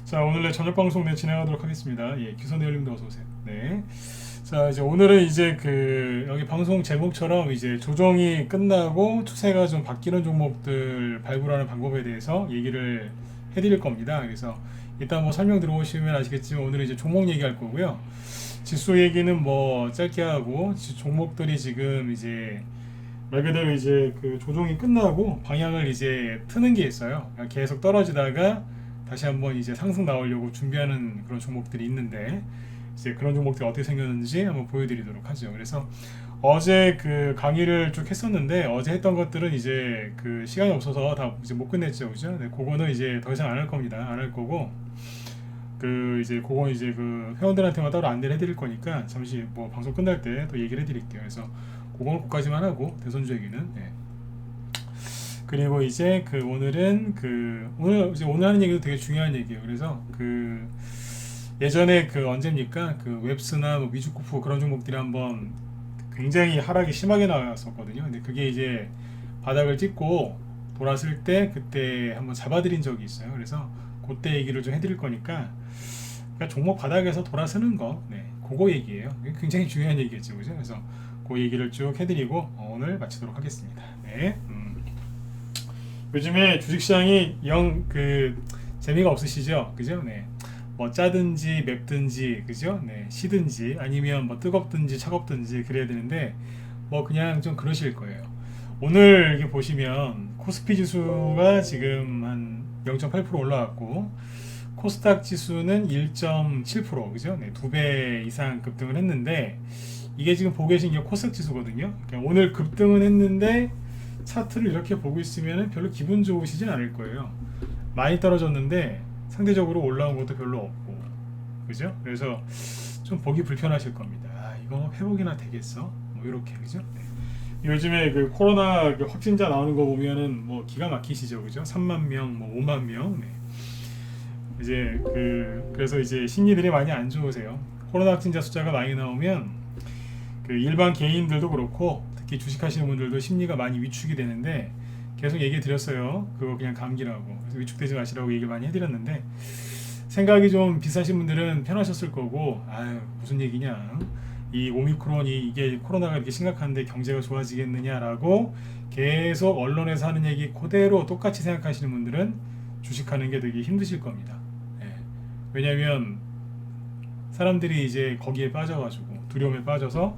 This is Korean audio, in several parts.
자, 오늘의 저녁 방송 진행하도록 하겠습니다. 예, 규선대열님도 어서 오세요. 네. 자, 이제 오늘은 이제 여기 방송 제목처럼 이제 조정이 끝나고 추세가 좀 바뀌는 종목들 발굴하는 방법에 대해서 얘기를 해드릴 겁니다. 그래서 일단 뭐 설명 들어오시면 아시겠지만 오늘은 이제 종목 얘기할 거고요. 지수 얘기는 뭐 짧게 하고 종목들이 지금 이제 말 그대로 이제 조정이 끝나고 방향을 이제 트는 게 있어요. 계속 떨어지다가 다시 한번 이제 상승 나오려고 준비하는 그런 종목들이 있는데 이제 그런 종목들이 어떻게 생겼는지 한번 보여드리도록 하죠. 그래서 어제 강의를 쭉 했었는데 어제 했던 것들은 이제 시간이 없어서 다 이제 못 끝냈죠, 그죠? 네, 그거는 이제 더 이상 안 할 겁니다. 안 할 거고 이제 그거 이제 회원들한테만 따로 안내를 해드릴 거니까 잠시 뭐 방송 끝날 때 또 얘기를 해드릴게요. 그래서 그거는 거기까지만 하고 대선주 얘기는. 네. 그리고 이제 오늘은 오늘 하는 얘기도 되게 중요한 얘기예요. 그래서 예전에 언제입니까? 웹스나 뭐 미주코프 그런 종목들이 한번 굉장히 하락이 심하게 나왔었거든요. 근데 그게 이제 바닥을 찍고 돌았을 때 그때 한번 잡아드린 적이 있어요. 그래서 그때 얘기를 좀 해드릴 거니까 그러니까 종목 바닥에서 돌아서는 거, 네, 그거 얘기예요. 굉장히 중요한 얘기겠죠, 그죠? 그래서 그 얘기를 쭉 해드리고 오늘 마치도록 하겠습니다. 네. 요즘에 주식시장이 재미가 없으시죠? 그죠? 네. 뭐 짜든지 맵든지 그죠? 네. 시든지 아니면 뭐 뜨겁든지 차갑든지 그래야 되는데 뭐 그냥 좀 그러실 거예요. 오늘 이렇게 보시면 코스피 지수가 지금 한 0.8% 올라왔고 코스닥 지수는 1.7% 그죠? 네. 2배 이상 급등을 했는데 이게 지금 보고 계신 게 코스닥 지수거든요. 그러니까 오늘 급등은 했는데 차트를 이렇게 보고 있으면 별로 기분 좋으시진 않을 거예요. 많이 떨어졌는데 상대적으로 올라온 것도 별로 없고 그죠? 그래서 좀 보기 불편하실 겁니다. 아, 이거 회복이나 되겠어? 뭐 이렇게 그죠? 네. 요즘에 코로나 확진자 나오는 거 보면은 뭐 기가 막히시죠, 그죠? 3만 명, 뭐 5만 명. 네. 이제 그래서 이제 심리들이 많이 안 좋으세요. 코로나 확진자 숫자가 많이 나오면 일반 개인들도 그렇고 특히 주식하시는 분들도 심리가 많이 위축이 되는데 계속 얘기 드렸어요. 그거 그냥 감기라고. 그래서 위축되지 마시라고 얘기를 많이 해드렸는데 생각이 좀 비싸신 분들은 편하셨을 거고 아유 무슨 얘기냐 이 오미크론이 이게 코로나가 이렇게 심각한데 경제가 좋아지겠느냐라고 계속 언론에서 하는 얘기 그대로 똑같이 생각하시는 분들은 주식하는 게 되게 힘드실 겁니다. 예. 왜냐하면 사람들이 이제 거기에 빠져가지고 두려움에 빠져서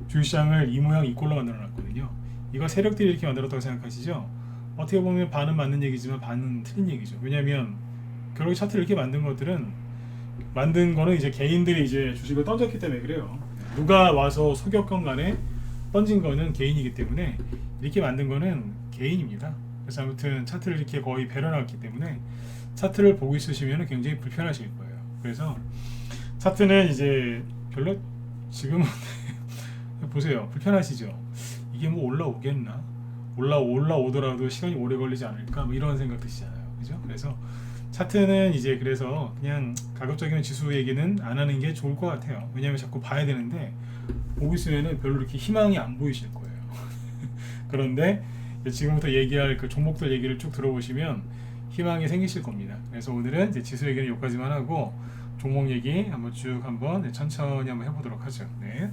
주식시장을 이 모양 이 꼴로 만들어 놨거든요. 이거 세력들이 이렇게 만들었다고 생각하시죠? 어떻게 보면 반은 맞는 얘기지만 반은 틀린 얘기죠. 왜냐하면 결국 차트를 이렇게 만든 거는 이제 개인들이 이제 주식을 던졌기 때문에 그래요. 누가 와서 속였건 간에 던진 거는 개인이기 때문에 이렇게 만든 거는 개인입니다. 그래서 아무튼 차트를 이렇게 거의 배려놨기 때문에 차트를 보고 있으시면 굉장히 불편하실 거예요. 그래서 차트는 이제 별로 지금은 보세요. 불편하시죠? 이게 뭐 올라오겠나? 올라오더라도 시간이 오래 걸리지 않을까? 뭐 이런 생각 드시잖아요. 그죠? 그래서 차트는 이제 그래서 그냥 가급적이면 지수 얘기는 안 하는 게 좋을 것 같아요. 왜냐하면 자꾸 봐야 되는데 보고 있으면은 별로 이렇게 희망이 안 보이실 거예요. 그런데 지금부터 얘기할 종목들 얘기를 쭉 들어보시면 희망이 생기실 겁니다. 그래서 오늘은 이제 지수 얘기는 여기까지만 하고 종목 얘기 한번 쭉 천천히 한번 해보도록 하죠. 네.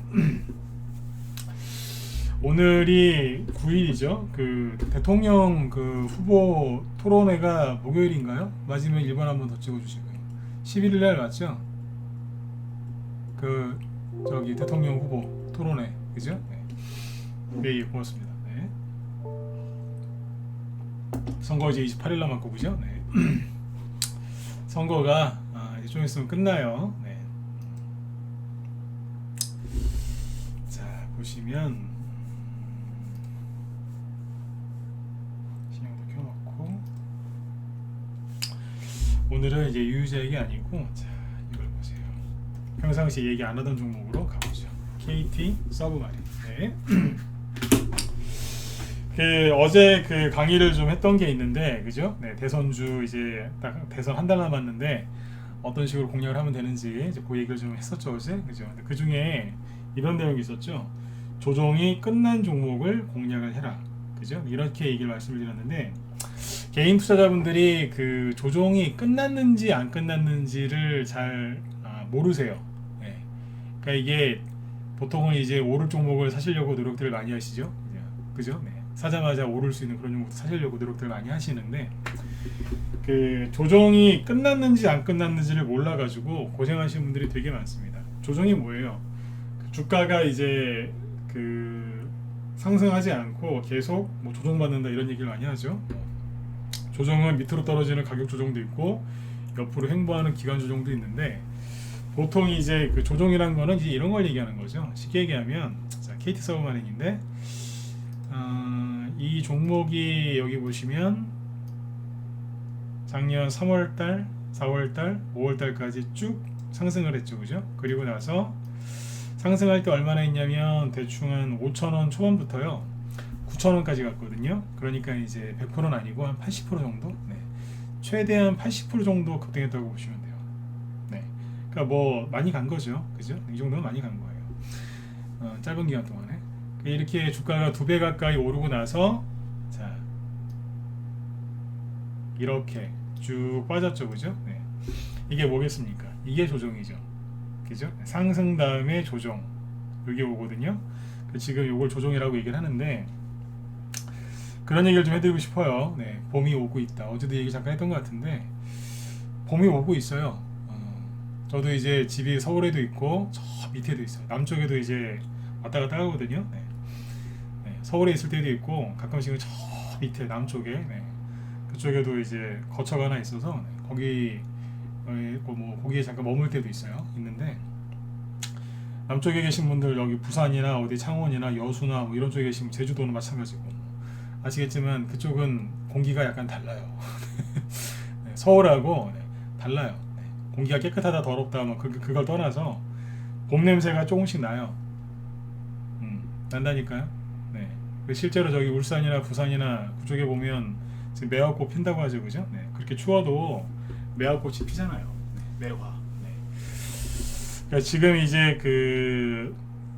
오늘이 9일이죠. 대통령 후보 토론회가 목요일인가요? 맞으면 1번 한번 더 찍어주시고요. 11일 날 맞죠? 저기 대통령 후보 토론회 그죠? 네, 네 고맙습니다. 네. 선거 이제 28일 남았고 그죠? 네. 선거가 이제 좀 있으면 끝나요. 네. 자 보시면. 오늘은 이제 유유자 얘기 아니고 자 이걸 보세요. 평상시 얘기 안 하던 종목으로 가보죠. KT 서브마린. 네. 어제 강의를 좀 했던 게 있는데 그죠? 네, 대선주 이제 딱 대선 한 달 남았는데 어떤 식으로 공략을 하면 되는지 이제 그 얘기를 좀 했었죠 어제 그죠? 그 중에 이런 내용이 있었죠. 조정이 끝난 종목을 공략을 해라. 그죠? 이렇게 얘기를 말씀을 드렸는데 개인 투자자분들이 그 조정이 끝났는지 안 끝났는지를 잘 모르세요. 네. 그러니까 이게 보통은 이제 오를 종목을 사시려고 노력들을 많이 하시죠. 그죠? 네. 사자마자 오를 수 있는 그런 종목 사시려고 노력들을 많이 하시는데 그 조정이 끝났는지 안 끝났는지를 몰라가지고 고생하시는 분들이 되게 많습니다. 조정이 뭐예요? 그 주가가 이제 그 상승하지 않고 계속 뭐 조정받는다 이런 얘기를 많이 하죠. 조정은 밑으로 떨어지는 가격 조정도 있고 옆으로 횡보하는 기간 조정도 있는데 보통 이제 그 조정이라는 거는 이제 이런 걸 얘기하는 거죠. 쉽게 얘기하면 자, KT 서브마린인데 이 종목이 여기 보시면 작년 3월달, 4월달, 5월달까지 쭉 상승을 했죠, 그죠? 그리고 나서 상승할 때 얼마나 했냐면 대충 한 5,000원 초반부터요 9,000원까지 갔거든요. 그러니까 이제 100%는 아니고 한 80% 정도, 네. 최대한 80% 정도 급등했다고 보시면 돼요. 네, 그러니까 뭐 많이 간 거죠, 그죠? 이 정도는 많이 간 거예요. 짧은 기간 동안에 이렇게 주가가 2배 가까이 오르고 나서 자 이렇게 쭉 빠졌죠, 그죠? 네. 이게 뭐겠습니까? 이게 조정이죠, 그죠? 상승 다음에 조정 여기 오거든요. 지금 이걸 조정이라고 얘기를 하는데 그런 얘기를 좀 해드리고 싶어요. 네, 봄이 오고 있다. 어제도 얘기 잠깐 했던 것 같은데 봄이 오고 있어요. 저도 이제 집이 서울에도 있고 저 밑에도 있어요. 남쪽에도 이제 왔다 갔다 하거든요. 네. 네, 서울에 있을 때도 있고 가끔씩은 저 밑에 남쪽에 네, 그쪽에도 이제 거처가 하나 있어서 네, 거기 뭐 거기에 잠깐 머물 때도 있는데 남쪽에 계신 분들 여기 부산이나 어디 창원이나 여수나 뭐 이런 쪽에 계시면 제주도는 마찬가지고 아시겠지만 그쪽은 공기가 약간 달라요. 네, 서울하고 네, 달라요. 네, 공기가 깨끗하다 더럽다 뭐 그걸 떠나서 봄 냄새가 조금씩 나요. 난다니까요. 네, 실제로 저기 울산이나 부산이나 그쪽에 보면 지금 매화꽃 핀다고 하죠, 그죠? 네, 그렇게 추워도 매화꽃이 피잖아요. 네, 매화. 네. 그러니까 지금 이제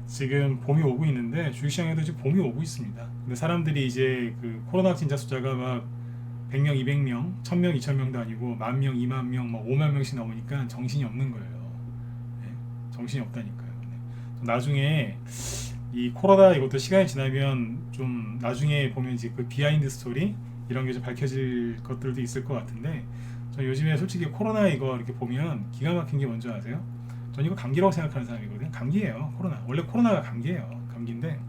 지금 봄이 오고 있는데 주식시장에도 지금 봄이 오고 있습니다. 근데 사람들이 이제 그 코로나 확진자 숫자가 막 100명, 200명, 1000명, 2000명도 아니고 10,000명, 20,000명, 막 50,000명씩 넘으니까 정신이 없는 거예요. 네, 정신이 없다니까요. 네. 나중에 이 코로나 이것도 시간이 지나면 좀 나중에 보면 이제 그 비하인드 스토리 이런 게 좀 밝혀질 것들도 있을 것 같은데 저 요즘에 솔직히 코로나 이거 이렇게 보면 기가 막힌 게 뭔지 아세요? 전 이거 감기라고 생각하는 사람이거든요. 감기예요. 코로나. 원래 코로나가 감기예요. 감기인데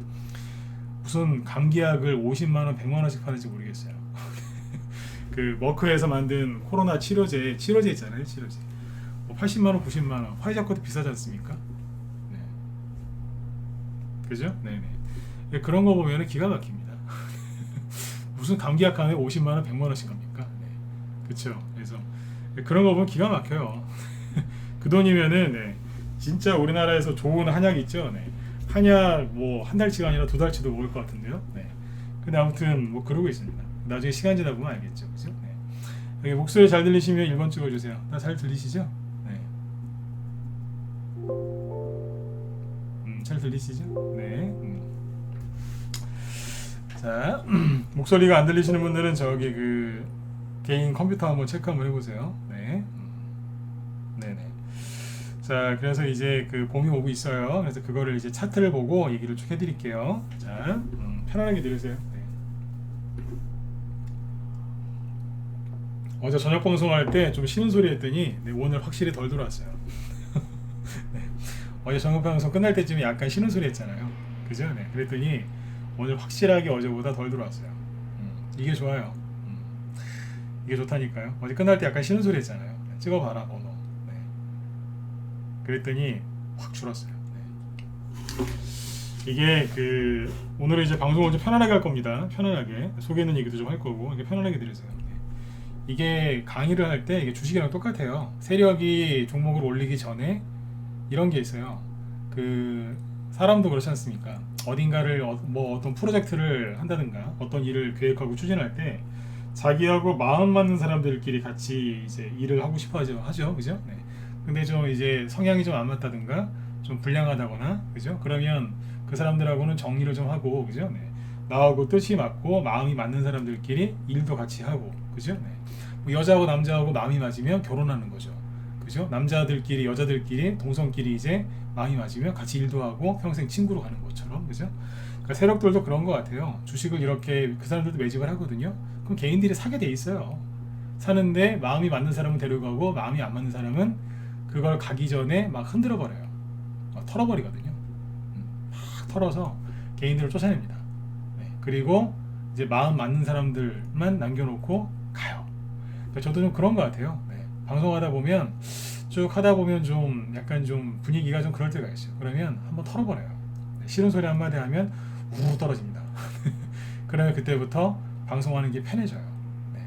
무슨 감기약을 50만원, 100만원씩 파는지 모르겠어요. 그 머크에서 만든 코로나 치료제 있잖아요. 치료제. 뭐 80만원, 90만원. 화이자 것도 비싸지 않습니까? 네. 그죠? 네네. 그런 거 보면 기가 막힙니다. 무슨 감기약 하나에 50만원, 100만원씩 갑니까? 네. 그쵸. 그래서 그런 거 보면 기가 막혀요. 그 돈이면은 네, 진짜 우리나라에서 좋은 한약 있죠. 네. 한약 뭐 한 달치가 아니라 2달치도 먹을 것 같은데요. 네. 근데 아무튼 뭐 그러고 있습니다. 나중에 시간 지나 보면 알겠죠, 그죠? 네. 여기 목소리 잘 들리시면 1번 찍어주세요. 나 잘 들리시죠? 네. 잘 들리시죠? 네. 자, 목소리가 안 들리시는 분들은 저기 그 개인 컴퓨터 한번 체크 한번 해보세요. 네. 네네. 자, 그래서 이제 그 봄이 오고 있어요. 그래서 그거를 이제 차트를 보고 얘기를 쭉 해드릴게요. 자, 편안하게 들으세요. 네. 어제 저녁 방송할 때 좀 쉬는 소리 했더니 네, 오늘 확실히 덜 들어왔어요. 네. 어제 저녁 방송 끝날 때쯤에 약간 쉬는 소리 했잖아요. 그죠? 네. 그랬더니 오늘 확실하게 어제보다 덜 들어왔어요. 이게 좋아요. 이게 좋다니까요. 어제 끝날 때 약간 쉬는 소리 했잖아요. 찍어봐라 번호. 네. 그랬더니 확 줄었어요. 네. 이게 그 오늘은 이제 방송을 좀 편안하게 할 겁니다. 편안하게 소개하는 얘기도 좀 할 거고 이게 편안하게 들으세요. 네. 이게 강의를 할 때 이게 주식이랑 똑같아요. 세력이 종목을 올리기 전에 이런 게 있어요. 그 사람도 그렇지 않습니까? 어딘가를 뭐 어떤 프로젝트를 한다든가 어떤 일을 계획하고 추진할 때 자기하고 마음 맞는 사람들끼리 같이 이제 일을 하고 싶어 하죠, 그죠? 네. 근데 좀 이제 성향이 좀 안 맞다든가 좀 불량하다거나, 그죠? 그러면 그 사람들하고는 정리를 좀 하고, 그죠? 네. 나하고 뜻이 맞고 마음이 맞는 사람들끼리 일도 같이 하고, 그죠? 네. 뭐 여자하고 남자하고 마음이 맞으면 결혼하는 거죠. 그죠? 남자들끼리 여자들끼리 동성끼리 이제 마음이 맞으면 같이 일도 하고 평생 친구로 가는 것처럼, 그죠? 그러니까 세력들도 그런 것 같아요. 주식을 이렇게 그 사람들도 매집을 하거든요. 그럼 개인들이 사게 돼 있어요. 사는데 마음이 맞는 사람은 데려가고 마음이 안 맞는 사람은 그걸 가기 전에 막 흔들어 버려요. 털어버리거든요. 막 털어서 개인들을 쫓아냅니다. 네. 그리고 이제 마음 맞는 사람들만 남겨놓고 가요. 그러니까 저도 좀 그런 것 같아요. 네. 방송하다 보면 쭉 하다 보면 좀 약간 좀 분위기가 좀 그럴 때가 있어요. 그러면 한번 털어버려요. 네. 싫은 소리 한마디 하면 우 떨어집니다. 그러면 그때부터 방송하는 게 편해져요. 네.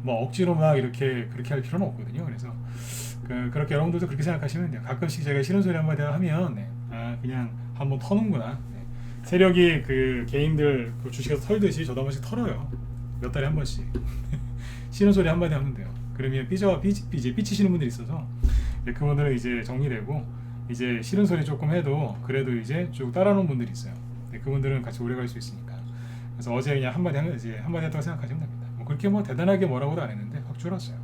뭐 억지로 막 이렇게 그렇게 할 필요는 없거든요. 그래서 그렇게 여러분들도 그렇게 생각하시면 돼요. 가끔씩 제가 싫은 소리 한마디 하면 네. 아 그냥 한번 터는구나. 네. 세력이 그 개인들 그 주식에서 털듯이 저도 한 번씩 털어요. 몇 달에 한 번씩. 싫은 소리 한마디 하면 돼요. 그러면 삐치시는 분들이 있어서 그분들은 이제 정리되고 이제 싫은 소리 조금 해도 그래도 이제 쭉 따라오는 분들이 있어요. 네, 그분들은 같이 오래 갈 수 있으니까. 그래서 어제 그냥 한마디 했다고 생각하시면 됩니다. 뭐 그렇게 뭐 대단하게 뭐라고도 안 했는데 확 줄었어요.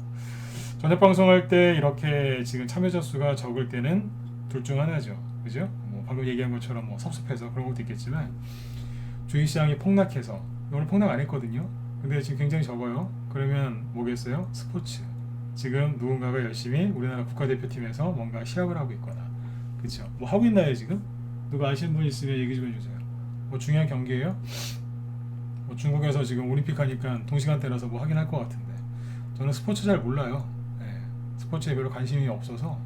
저녁 방송할 때 이렇게 지금 참여자 수가 적을 때는 둘 중 하나죠. 그죠? 뭐 방금 얘기한 것처럼 뭐 섭섭해서 그런 것도 있겠지만 주식시장이 폭락해서 오늘 폭락 안 했거든요. 근데 지금 굉장히 적어요. 그러면 뭐겠어요? 스포츠. 지금 누군가가 열심히 우리나라 국가대표팀에서 뭔가 시합을 하고 있거나 그쵸? 뭐 하고 있나요 지금? 누가 아시는 분 있으면 얘기 좀 해주세요. 뭐 중요한 경기예요? 뭐 중국에서 지금 올림픽 하니까 동시간대라서 뭐 하긴 할 것 같은데 저는 스포츠 잘 몰라요. 네. 스포츠에 별로 관심이 없어서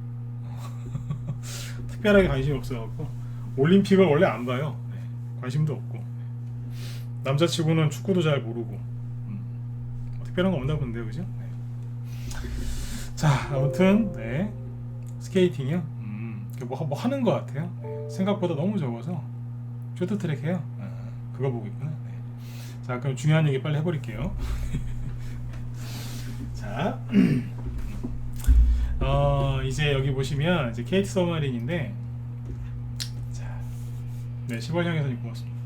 특별하게 관심이 없어갖고 올림픽을 원래 안 봐요. 네. 관심도 없고 남자치고는 축구도 잘 모르고 특별한 거 없나 본데요, 그죠? 네. 자, 아무튼 네. 스케이팅이요. 뭐 하는 것 같아요. 네. 생각보다 너무 적어서 쇼트트랙해요. 그거 보고 있구나. 네. 자, 그럼 중요한 얘기 빨리 해버릴게요. 자, 이제 여기 보시면 이제 케이트 서머린인데, 자, 네, 10월 향해서는 고맙습니다.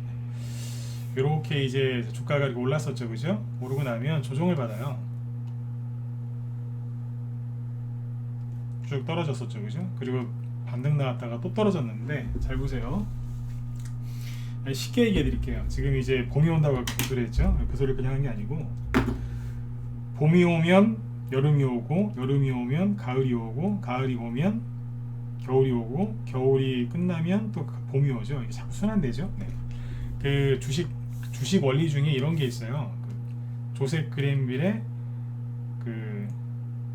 이렇게 이제 주가가 이렇게 올랐었죠, 그죠? 오르고 나면 조정을 받아요. 쭉 떨어졌었죠, 그죠? 그리고 반등 나왔다가 또 떨어졌는데 잘 보세요. 쉽게 얘기해 드릴게요. 지금 이제 봄이 온다고 그 소리 했죠? 그 소리 그냥 한 게 아니고 봄이 오면 여름이 오고 여름이 오면 가을이 오고 가을이 오면 겨울이 오고 겨울이 끝나면 또 봄이 오죠. 이게 자꾸 순환되죠. 네. 그 주식 원리 중에 이런 게 있어요. 그 조셉 그랜빌의 그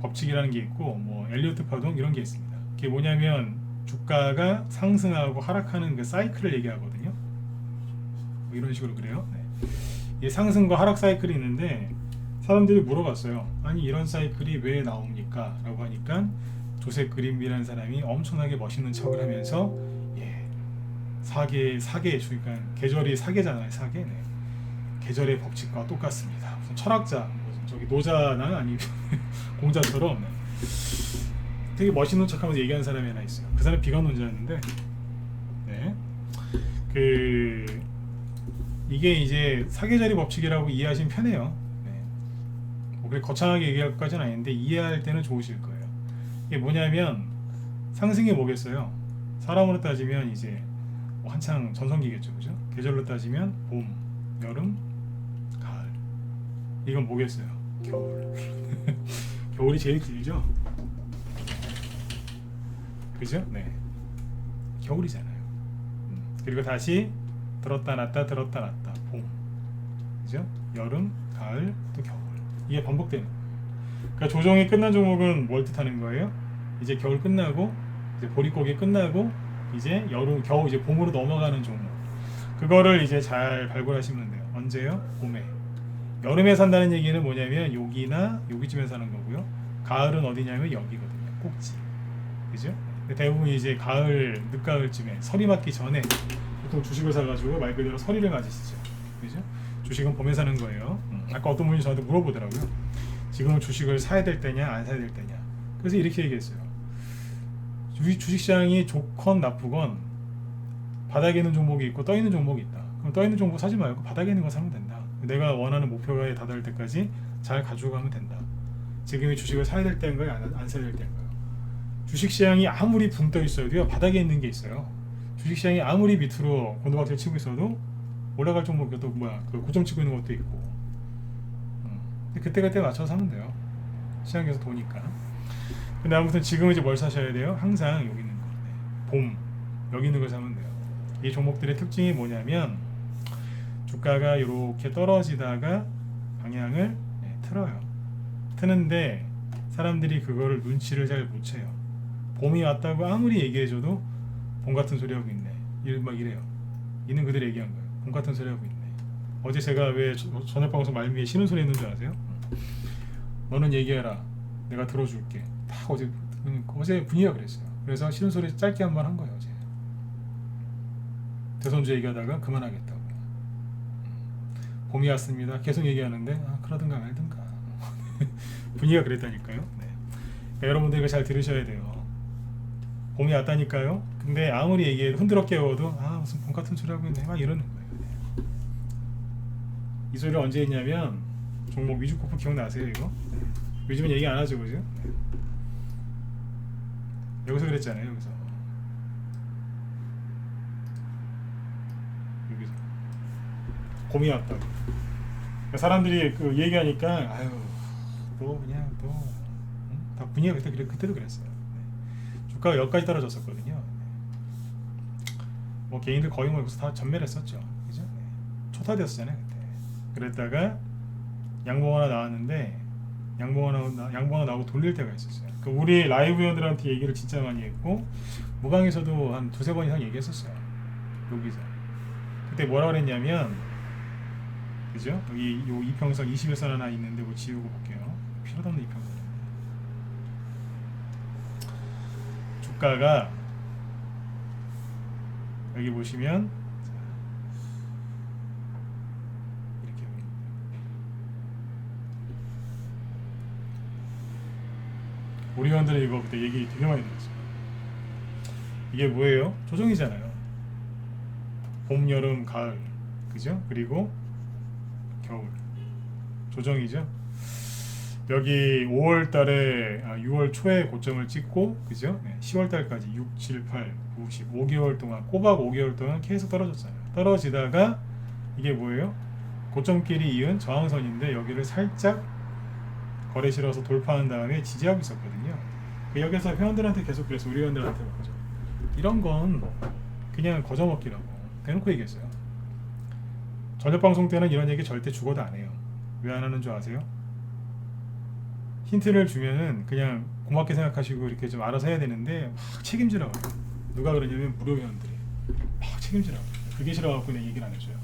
법칙이라는 게 있고 뭐 엘리어트 파동 이런 게 있습니다. 그게 뭐냐면 주가가 상승하고 하락하는 그 사이클을 얘기하거든요. 뭐 이런 식으로 그래요. 네. 이 상승과 하락 사이클이 있는데 사람들이 물어봤어요. 아니 이런 사이클이 왜 나옵니까? 라고 하니까 조셉 그린빌이라는 사람이 엄청나게 멋있는 척을 하면서 사계 그러니까 계절이 사계잖아요. 사계. 네. 계절의 법칙과 똑같습니다. 무슨 철학자, 저기 노자나 아니면 공자처럼 네. 되게 멋있는 척하면서 얘기하는 사람이 하나 있어요. 그 사람 비관론자였는데, 네. 이게 이제 사계절의 법칙이라고 이해하시면 편해요. 네. 뭐 그래 거창하게 얘기할 것까지는 아닌데 이해할 때는 좋으실 거예요. 이게 뭐냐면 상승이 뭐겠어요? 사람으로 따지면 이제 뭐 한창 전성기겠죠, 그죠? 계절로 따지면 봄, 여름, 가을. 이건 뭐겠어요? 겨울. 겨울이 제일 길죠? 그죠? 네. 겨울이잖아요. 그리고 다시 들었다 놨다 들었다 놨다 봄. 그죠? 여름, 가을, 또 겨울. 이게 반복되는 거예요. 그러니까 조정이 끝난 종목은 뭘 뜻하는 거예요? 이제 겨울 끝나고 이제 보릿고기 끝나고 이제 여름, 겨우 이제 봄으로 넘어가는 종목. 그거를 이제 잘 발굴하시면 돼요. 언제요? 봄에. 여름에 산다는 얘기는 뭐냐면 여기나 여기쯤에 사는 거고요. 가을은 어디냐면 여기거든요. 꼭지. 그죠? 대부분 이제 가을, 늦가을쯤에 서리 맞기 전에 보통 주식을 사가지고 말 그대로 서리를 맞으시죠. 그죠? 주식은 봄에 사는 거예요. 아까 어떤 분이 저한테 물어보더라고요. 지금 주식을 사야 될 때냐 안 사야 될 때냐. 그래서 이렇게 얘기했어요. 주식시장이 좋건 나쁘건 바닥에 있는 종목이 있고 떠 있는 종목이 있다. 그럼 떠 있는 종목 사지 말고 바닥에 있는 거 사면 된다. 내가 원하는 목표가에 다다를 때까지 잘 가지고 가면 된다. 지금이 주식을 사야 될 때인가요? 안 사야 될 때인가요? 주식시장이 아무리 붕 떠 있어도요, 바닥에 있는 게 있어요. 주식시장이 아무리 밑으로 곤두박질 치고 있어도 올라갈 종목이 또 그 고점 치고 있는 것도 있고. 근데 그때 맞춰서 사면 돼요. 시장에서 도니까. 근데 아무튼 지금 이제 뭘 사셔야 돼요? 항상 여기 있는 거, 봄 여기 있는 걸 사면 돼요. 이 종목들의 특징이 뭐냐면 주가가 이렇게 떨어지다가 방향을 틀어요. 트는데 사람들이 그거를 눈치를 잘 못 채요. 봄이 왔다고 아무리 얘기해줘도 봄 같은 소리 하고 있네. 막 이래요. 있는 그대로 얘기한 거예요. 봄 같은 소리 하고 있네. 어제 제가 왜 저녁 방송 말미에 쉬는 소리 했는 줄 아세요? 너는 얘기해라. 내가 들어줄게. 딱 어제 분위기가 그랬어요. 그래서 쉬는 소리 짧게 한 번 한 거예요. 어제. 대선주 얘기하다가 그만하겠다고. 봄이 왔습니다. 계속 얘기하는데 그러든가 말든가. 분위기가 그랬다니까요. 네. 그러니까 여러분들 이거 잘 들으셔야 돼요. 봄이 왔다니까요. 근데 아무리 얘기해도 흔들어 깨워도 무슨 봄 같은 소리 하고 있네 막 이러는 거예요. 네. 이 소리를 언제 했냐면 종목 위주코프 기억나세요 이거? 네. 요즘은 얘기 안 하죠, 그죠? 네. 여기서 그랬잖아요. 여기서 봄이 왔다고. 그러니까 사람들이 그 얘기하니까 또 그냥 다 분위기가 그때도 그랬어요. 네. 주가가 여기까지 떨어졌었거든요. 네. 뭐 개인들 거의 여기서 다 전멸했었죠. 그죠? 네. 초타되었잖아요 그때. 그랬다가 양봉 하나 나왔는데 양봉 하나 나오고 돌릴 때가 있었어요. 그 우리 라이브 회원들한테 얘기를 진짜 많이 했고 무강에서도 한 두세 번 이상 얘기했었어요. 여기서 그때 뭐라 그랬냐면, 그죠? 여기 요 이평선 20일선 하나 있는데 뭐 지우고 볼게요. 필요도 없는 이평선. 주가가 여기 보시면 이렇게 우리 회원들은 이거 그때 얘기 되게 많이 들었어요. 이게 뭐예요? 조정이잖아요. 봄, 여름, 가을, 그죠? 그리고 겨울 조정이죠. 여기 5월달에 6월 초에 고점을 찍고, 그죠? 네, 10월달까지 6, 7, 8, 9, 10 5개월 동안 꼬박 5개월 동안 계속 떨어졌잖아요. 떨어지다가 이게 뭐예요? 고점끼리 이은 저항선인데 여기를 살짝 거래 실어서 돌파한 다음에 지지하고 있었거든요. 여기서 회원들한테 계속 그래서 우리 회원들한테 말하죠. 이런 건 그냥 거저먹기라고 대놓고 얘기했어요. 저녁 방송 때는 이런 얘기 절대 죽어도 안 해요. 왜 안 하는 줄 아세요? 힌트를 주면은 그냥 고맙게 생각하시고 이렇게 좀 알아서 해야 되는데 막 책임지라고. 누가 그러냐면 무료 회원들이 막 책임지라고. 그게 싫어갖고 그냥 얘기를 안 해줘요.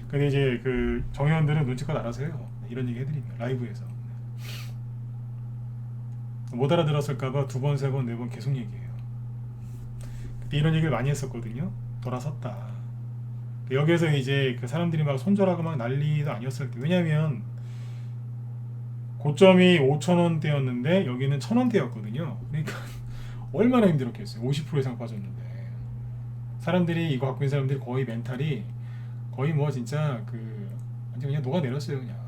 근데 이제 그 정회원들은 눈치껏 알아서 해요. 이런 얘기 해드리면 라이브에서 못 알아들었을까봐 두 번, 세 번, 네 번 계속 얘기해요. 그때 이런 얘기를 많이 했었거든요. 돌아섰다. 여기에서 이제 그 사람들이 막 손절하고 막 난리도 아니었을 때, 왜냐면 고점이 5,000원대였는데 여기는 1,000원대였거든요. 그러니까 얼마나 힘들었겠어요. 50% 이상 빠졌는데 사람들이 이거 갖고 있는 사람들이 거의 멘탈이 거의 뭐 진짜 완전 그냥 녹아내렸어요. 그냥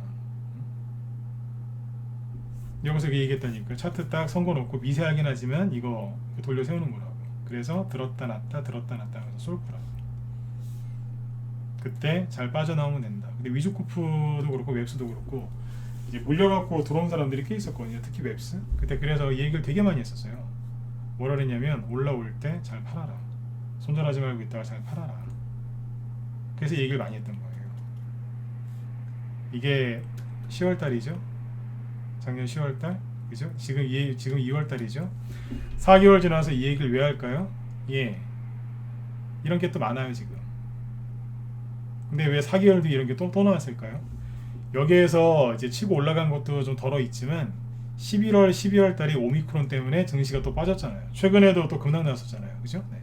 여기서 얘기했다니까. 차트 딱 선거 놓고 미세하긴 하지만 이거 돌려 세우는 거라고. 그래서 들었다 놨다 들었다 놨다 하면서 쏠 거라고. 그때 잘 빠져나오면 된다. 근데 위주코프도 그렇고 웹스도 그렇고 이제 물려갖고 들어온 사람들이 꽤 있었거든요. 특히 웹스. 그때 그래서 이 얘기를 되게 많이 했었어요. 뭐라 그랬냐면 올라올 때 잘 팔아라. 손절하지 말고 있다가 잘 팔아라. 그래서 얘기를 많이 했던 거예요. 이게 10월달이죠. 작년 10월달, 그죠? 지금 2월달이죠. 4개월 지나서 이 얘기를 왜 할까요? 예, 이런 게 또 많아요 지금. 근데 왜 4개월 뒤에 이런 게 또 나왔을까요? 여기에서 이제 치고 올라간 것도 좀 덜어 있지만 11월, 12월 달이 오미크론 때문에 증시가 또 빠졌잖아요. 최근에도 또 급락 나왔었잖아요, 그죠? 네.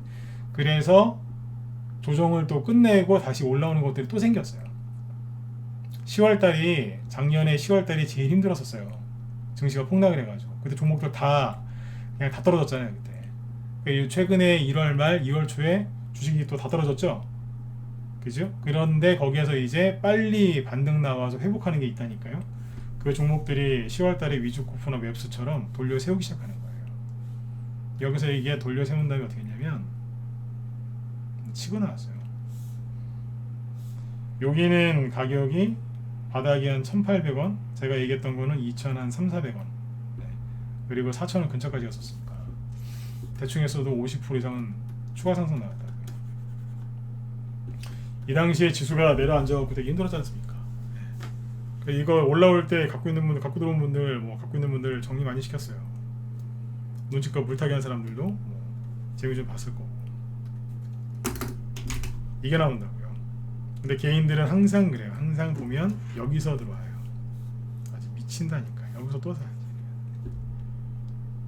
그래서 조정을 또 끝내고 다시 올라오는 것들이 또 생겼어요. 10월 달이 작년에 10월 달이 제일 힘들었었어요. 증시가 폭락을 해가지고 그때 종목들 그냥 다 떨어졌잖아요 그때. 최근에 1월 말 2월 초에 주식이 또 다 떨어졌죠. 그죠? 그런데 거기에서 이제 빨리 반등 나와서 회복하는 게 있다니까요. 그 종목들이 10월달에 위주코프나 웹스처럼 돌려 세우기 시작하는 거예요. 여기서 이게 돌려 세운 다음에 어떻게 했냐면 치고 나왔어요. 여기는 가격이 바닥이 한 1,800원, 제가 얘기했던 거는 2,300원, 네. 그리고 4,000원 근처까지 갔었으니까 대충 했어도 50% 이상은 추가 상승 나왔다. 이 당시에 지수가 내려앉아갖고 되게 힘들었지 않습니까? 네. 이거 올라올 때 갖고 있는 분들, 갖고 들어온 분들, 뭐 갖고 있는 분들 정리 많이 시켰어요. 눈치껏 물타기 한 사람들도 뭐 재미 좀 봤을 거고. 이게 나온다고요. 근데 개인들은 항상 그래요. 항상 보면 여기서 들어와요. 아주 미친다니까. 여기서 또 사야지.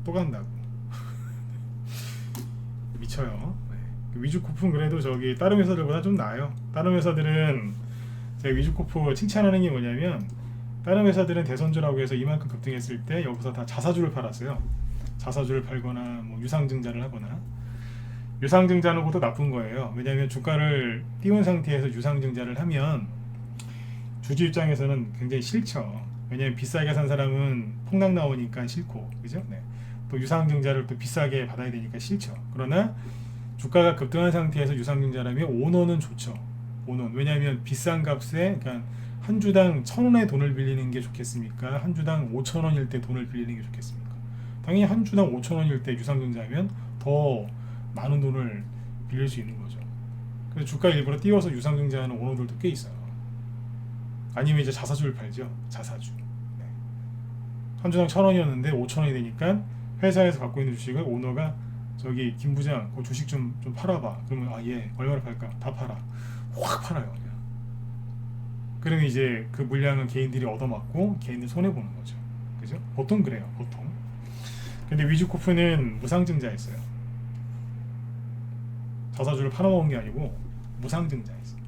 또 간다고. 미쳐요. 네. 위주코프는 그래도 저기 다른 회사들보다 좀 나아요. 다른 회사들은 제가 위주코프 칭찬하는 게 뭐냐면, 다른 회사들은 대선주라고 해서 이만큼 급등했을 때 여기서 다 자사주를 팔았어요. 자사주를 팔거나 뭐 유상증자를 하거나. 유상증자는 것도 나쁜 거예요. 왜냐하면 주가를 띄운 상태에서 유상증자를 하면 주주 입장에서는 굉장히 싫죠. 왜냐하면 비싸게 산 사람은 폭락 나오니까 싫고, 그죠? 네. 또 유상증자를 또 비싸게 받아야 되니까 싫죠. 그러나 주가가 급등한 상태에서 유상증자라면 오너는 좋죠. 오너. 왜냐하면 비싼 값에, 그러니까 한 주당 1,000원의 돈을 빌리는 게 좋겠습니까? 한 주당 5,000원일 때 돈을 빌리는 게 좋겠습니까? 당연히 한 주당 5,000원일 때 유상증자하면 더 많은 돈을 빌릴 수 있는 거죠. 그래서 주가 일부러 띄워서 유상증자하는 오너들도 꽤 있어요. 아니면 이제 자사주를 팔죠. 자사주. 네. 한 주당 1,000원이었는데 5,000원이 되니까 회사에서 갖고 있는 주식을 오너가 저기 김 부장 그 주식 좀 팔아봐. 그러면 아 예 얼마나 팔까? 다 팔아. 확 팔아요. 그냥. 그러면 이제 그 물량은 개인들이 얻어맞고 개인들 손해 보는 거죠. 그죠? 보통 그래요. 보통. 근데 위주코프는 무상증자했어요. 자사주를 팔아먹은 게 아니고 무상증자했어요.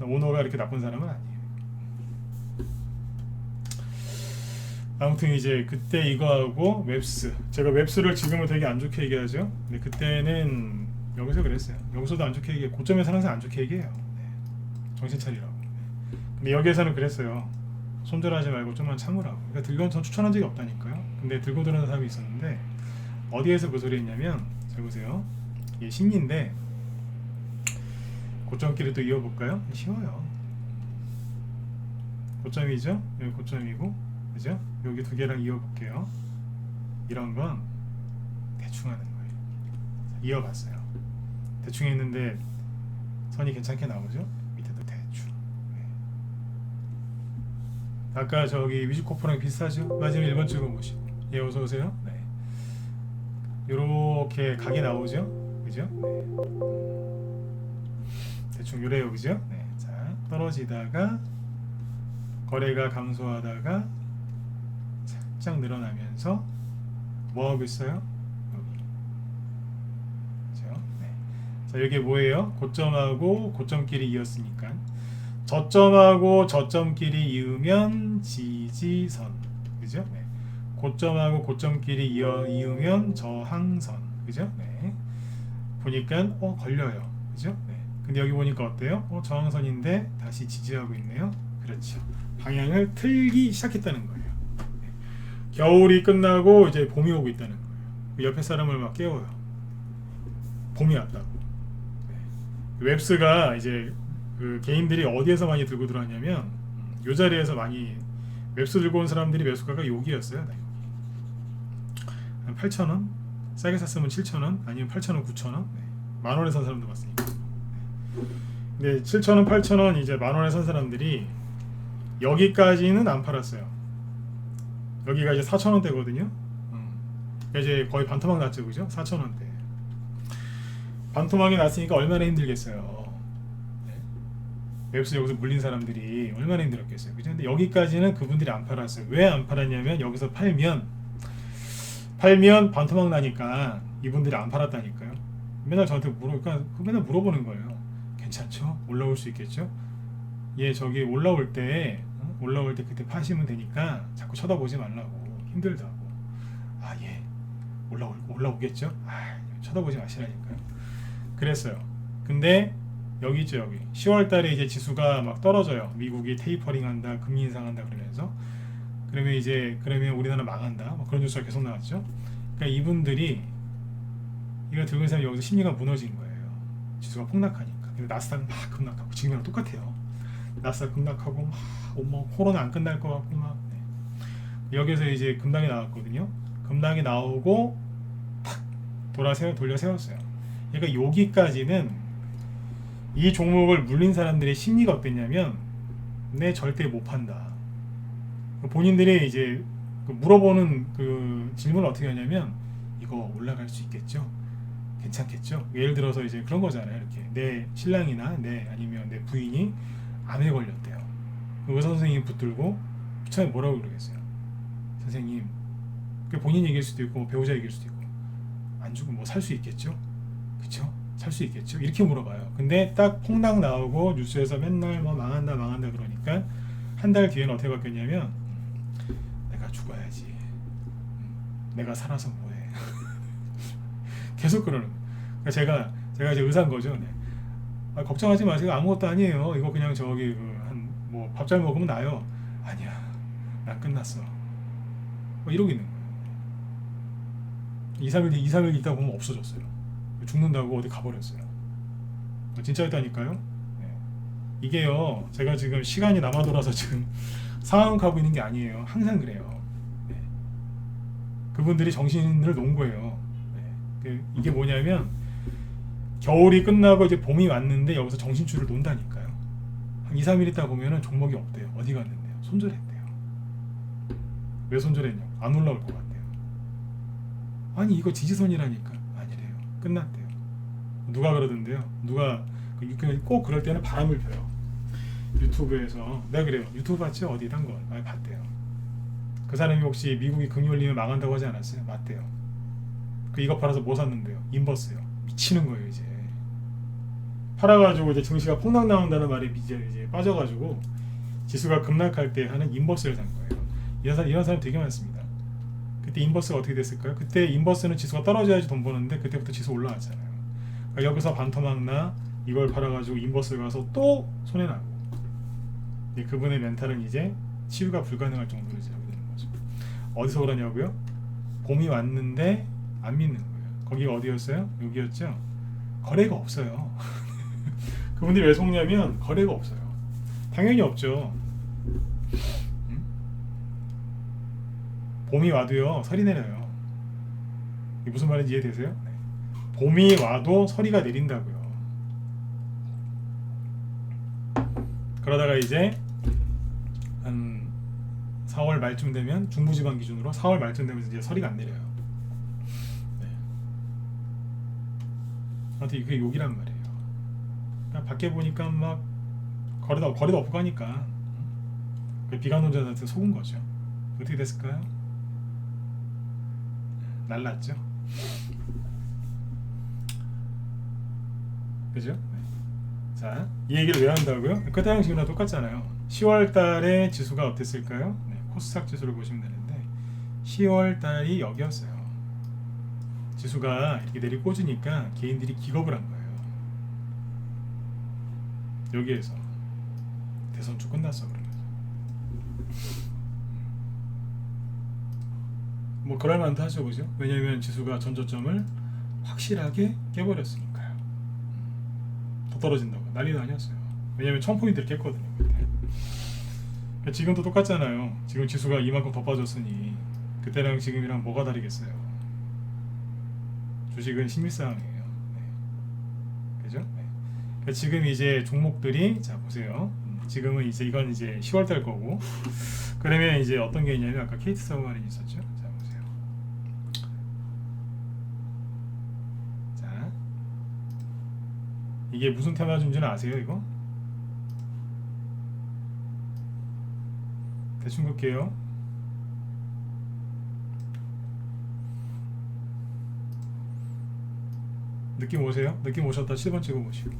오너가 이렇게 나쁜 사람은 아니에요. 아무튼 이제 그때 이거하고 웹스, 제가 웹스를 지금은 되게 안 좋게 얘기하죠. 근데 그때는 여기서 그랬어요. 여기서도 안 좋게 얘기해. 고점에서 항상 안 좋게 얘기해요. 네. 정신 차리라고. 근데 여기에서는 그랬어요. 손절하지 말고 좀만 참으라고. 그러니까 들고 전 추천한 적이 없다니까요. 근데 들고 들어오는 사람이 있었는데 어디에서 그 소리 했냐면, 잘 보세요. 이게 신기인데 고점끼리 또 이어볼까요? 쉬워요. 고점이죠? 여기 고점이고, 그죠? 여기 두 개랑 이어볼게요. 이런 건 대충 하는 거예요. 이어봤어요. 대충 했는데 선이 괜찮게 나오죠? 밑에도 대충. 네. 아까 저기 위주코프랑 비슷하죠? 마지막 1번 찍어 보시고. 예, 어서 오세요. 네. 요렇게 각이 나오죠? 그죠? 네. 대충 요래요, 그죠? 네. 자, 떨어지다가 거래가 감소하다가 살짝 늘어나면서 뭐 하고 있어요? 여기. 그죠? 네. 자, 이게 뭐예요? 고점하고 고점끼리 이었으니까 저점하고 저점끼리 이으면 지지선. 그죠? 네. 고점하고 고점끼리 이으면 저항선. 그죠? 네. 보니까 걸려요. 그죠? 네. 근데 여기 보니까 어때요? 저항선인데 다시 지지하고 있네요. 그렇죠. 방향을 틀기 시작했다는 거예요. 네. 겨울이 끝나고 이제 봄이 오고 있다는 거예요. 옆에 사람을 막 깨워요. 봄이 왔다고. 네. 웹스가 이제 그 개인들이 어디에서 많이 들고 들어왔냐면 이 자리에서 많이 웹스 들고 온 사람들이 매수가가 여기였어요. 여기. 한 8,000원? 싸게 샀으면 7,000원? 아니면 8,000원, 9,000원? 네. 만원에 산 사람도 봤으니까. 근데 7,000원, 8,000원 이제 만원에 산 사람들이 여기까지는 안 팔았어요. 여기가 이제 4,000원대거든요. 이제 거의 반토막 났죠, 그죠? 4,000원대. 반토막이 났으니까 얼마나 힘들겠어요. 네. 웹스 여기서 물린 사람들이 얼마나 힘들었겠어요, 그죠? 근데 여기까지는 그분들이 안 팔았어요. 왜 안 팔았냐면 여기서 팔면 반토막 나니까 이분들이 안 팔았다니까요. 맨날 저한테 맨날 물어보는 거예요. 괜찮죠? 올라올 수 있겠죠? 예, 저기 올라올 때 그때 파시면 되니까 자꾸 쳐다보지 말라고. 힘들다고. 아, 예. 올라오겠죠? 아, 쳐다보지 마시라니까요. 그랬어요. 근데 여기 있죠, 여기 10월 달에 이제 지수가 막 떨어져요. 미국이 테이퍼링 한다, 금리 인상한다 그러면서. 그러면 우리나라 망한다, 뭐 그런 뉴스가 계속 나왔죠. 그러니까 이분들이 이거 들고 있으면 여기서 심리가 무너진 거예요. 지수가 폭락하니까. 근데 나스닥은 막 급락하고, 지금이랑 똑같아요. 나스닥 급락하고 뭐 코로나 안 끝날 것 같고 막. 네. 여기서 이제 급락이 나왔거든요. 급락이 나오고 탁 돌려 세웠어요. 그러니까 여기까지는 이 종목을 물린 사람들의 심리가 어땠냐면, 내 절대 못 판다. 본인들이 이제 물어보는 그 질문을 어떻게 하냐면, 이거 올라갈 수 있겠죠? 괜찮겠죠? 예를 들어서 이제 그런 거잖아요. 이렇게 내 신랑이나 아니면 내 부인이 암에 걸렸대요. 의사 선생님이 붙들고 처음에 뭐라고 그러겠어요? 선생님, 본인 얘기일 수도 있고 배우자 얘기일 수도 있고, 안 죽으면 뭐 살 수 있겠죠? 그쵸? 살 수 있겠죠? 이렇게 물어봐요. 근데 딱 폭락 나오고 뉴스에서 맨날 뭐 망한다 그러니까 한 달 뒤에는 어떻게 바뀌었냐면, 내가 죽어야지, 내가 살아서 뭐해. 계속 그러는 거예요. 그러니까 제가 이제 의사인 거죠. 네. 걱정하지 마세요. 아무것도 아니에요. 이거 그냥 저기 뭐 밥 잘 먹으면 나요. 아니야, 난 끝났어. 뭐 이러고 있는 거예요. 2, 3일 있다 보면 없어졌어요. 죽는다고 어디 가버렸어요. 진짜였다니까요. 네. 이게요, 제가 지금 시간이 남아 돌아서 지금 상황하고 있는 게 아니에요. 항상 그래요. 네. 그분들이 정신을 놓은 거예요. 네. 이게 뭐냐면, 겨울이 끝나고 이제 봄이 왔는데 여기서 정신줄을 놓는다니까요. 한 2, 3일 있다 보면은 종목이 없대요. 어디 갔는데요? 손절했대요. 왜 손절했냐고. 안 올라올 것 같대요. 아니, 이거 지지선이라니까. 아니래요. 끝났대요. 누가 그러던데요. 누가 꼭 그럴 때는 바람을 펴요. 유튜브에서. 내가 그래요. 유튜브 봤죠? 어디 단 거 많이 봤대요. 그 사람이 혹시 미국이 금리 올리면 망한다고 하지 않았어요? 맞대요. 이거 팔아서 뭐 샀는데요? 인버스요. 미치는 거예요. 이제 팔아가지고 이제 증시가 폭락 나온다는 말에 이제 빠져가지고 지수가 급락할 때 하는 인버스를 산 거예요. 이런 사람 되게 많습니다. 그때 인버스가 어떻게 됐을까요? 그때 인버스는 지수가 떨어져야지 돈 버는데 그때부터 지수 올라왔잖아요. 그러니까 여기서 반토막 이걸 팔아가지고 인버스 가서 또 손해나고, 그분의 멘탈은 이제 치유가 불가능할 정도로 이제 되는 거죠. 어디서 그러냐고요? 봄이 왔는데 안 믿는 거예요. 거기가 어디였어요? 여기였죠? 거래가 없어요. 그분들이 왜 속냐면 거래가 없어요. 당연히 없죠. 봄이 와도요, 설이 내려요. 이게 무슨 말인지 이해되세요? 네. 봄이 와도 서리가 내린다고요. 그러다가 이제 한 4월 말쯤 되면, 중부지방 기준으로 4월 말쯤 되면 이제 서리가 안 내려요. 네. 아무튼 그게 욕이란 말이에요. 그냥 밖에 보니까 막 거래도 없고 가니까 비관론자한테 속은 거죠. 어떻게 됐을까요? 날랐죠. 그죠? 네. 자, 이 얘기를 왜 한다고요? 그때 방식이랑 똑같잖아요. 10월 달에 지수가 어땠을까요? 네, 코스닥 지수를 보시면 되는데 10월 달이 여기였어요. 지수가 이렇게 내리 꽂으니까 개인들이 기겁을 한 거예요. 여기에서 대선주 끝났어 그러면서. 뭐 그럴 만도 하죠, 그죠? 왜냐면 지수가 전저점을 확실하게 깨버렸으니까요. 더 떨어진다고 난리도 아니었어요. 왜냐면 1000포인트를 깼거든요 그때. 그러니까 지금도 똑같잖아요. 지금 지수가 이만큼 더 빠졌으니 그때랑 지금이랑 뭐가 다르겠어요. 주식은 심리싸움이에요. 네. 그죠? 네. 그러니까 지금 이제 종목들이, 자 보세요. 지금은 이건 이제 10월달 거고, 그러면 이제 어떤 게 있냐면 아까 케이트 서브마린 있었죠. 자 보세요. 자, 이게 무슨 테마주인지는 아세요? 이거? 대충 볼게요. 느낌 오세요? 느낌 오셨다 7번 찍어보시고,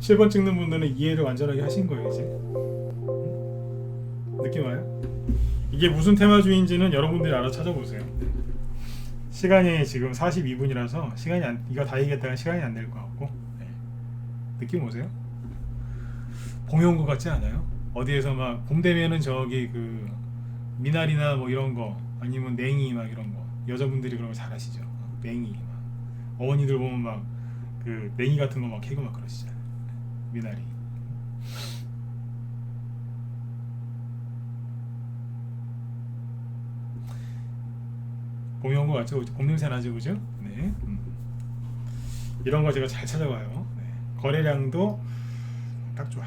7번 찍는 분들은 이해를 완전하게 하신 거예요. 이제 느낌 와요? 이게 무슨 테마주인지는 여러분들이 알아 찾아보세요. 시간이 지금 42분이라서 이거 다 얘기했다가 시간이 안 될 것 같고, 느낌 오세요? 봄이 온 것 같지 않아요? 어디에서 막 봄 되면은 저기 그 미나리나 뭐 이런 거 아니면 냉이 막 이런 거 여자분들이 그런 거 잘 하시죠. 냉이 막 어머니들 보면 막 그 냉이 같은 거 막 캐고 막 그러시잖아요. 미나리. 봄이 온 것 같죠? 봄 냄새 나죠, 그죠? 네. 이런 거 제가 잘 찾아봐요. 네. 거래량도 딱 좋아.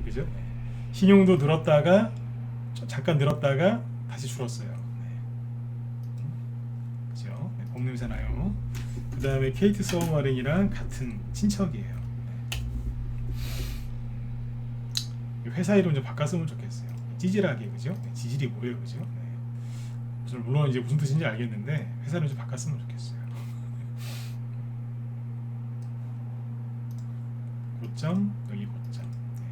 그죠? 네. 신용도 늘었다가 잠깐 늘었다가 다시 줄었어요. 네. 그죠? 네, 봄 냄새 나요. 그 다음에 케이트 서머링이랑 같은 친척이에요. 네. 회사 이름 좀 바꿨으면 좋겠어요. 찌질하게, 그죠? 네, 지질이 뭐예요, 그죠? 네. 저는 물론 이제 무슨 뜻인지 알겠는데 회사를 좀 바꿨으면 좋겠어요. 고점 여기 고점. 네.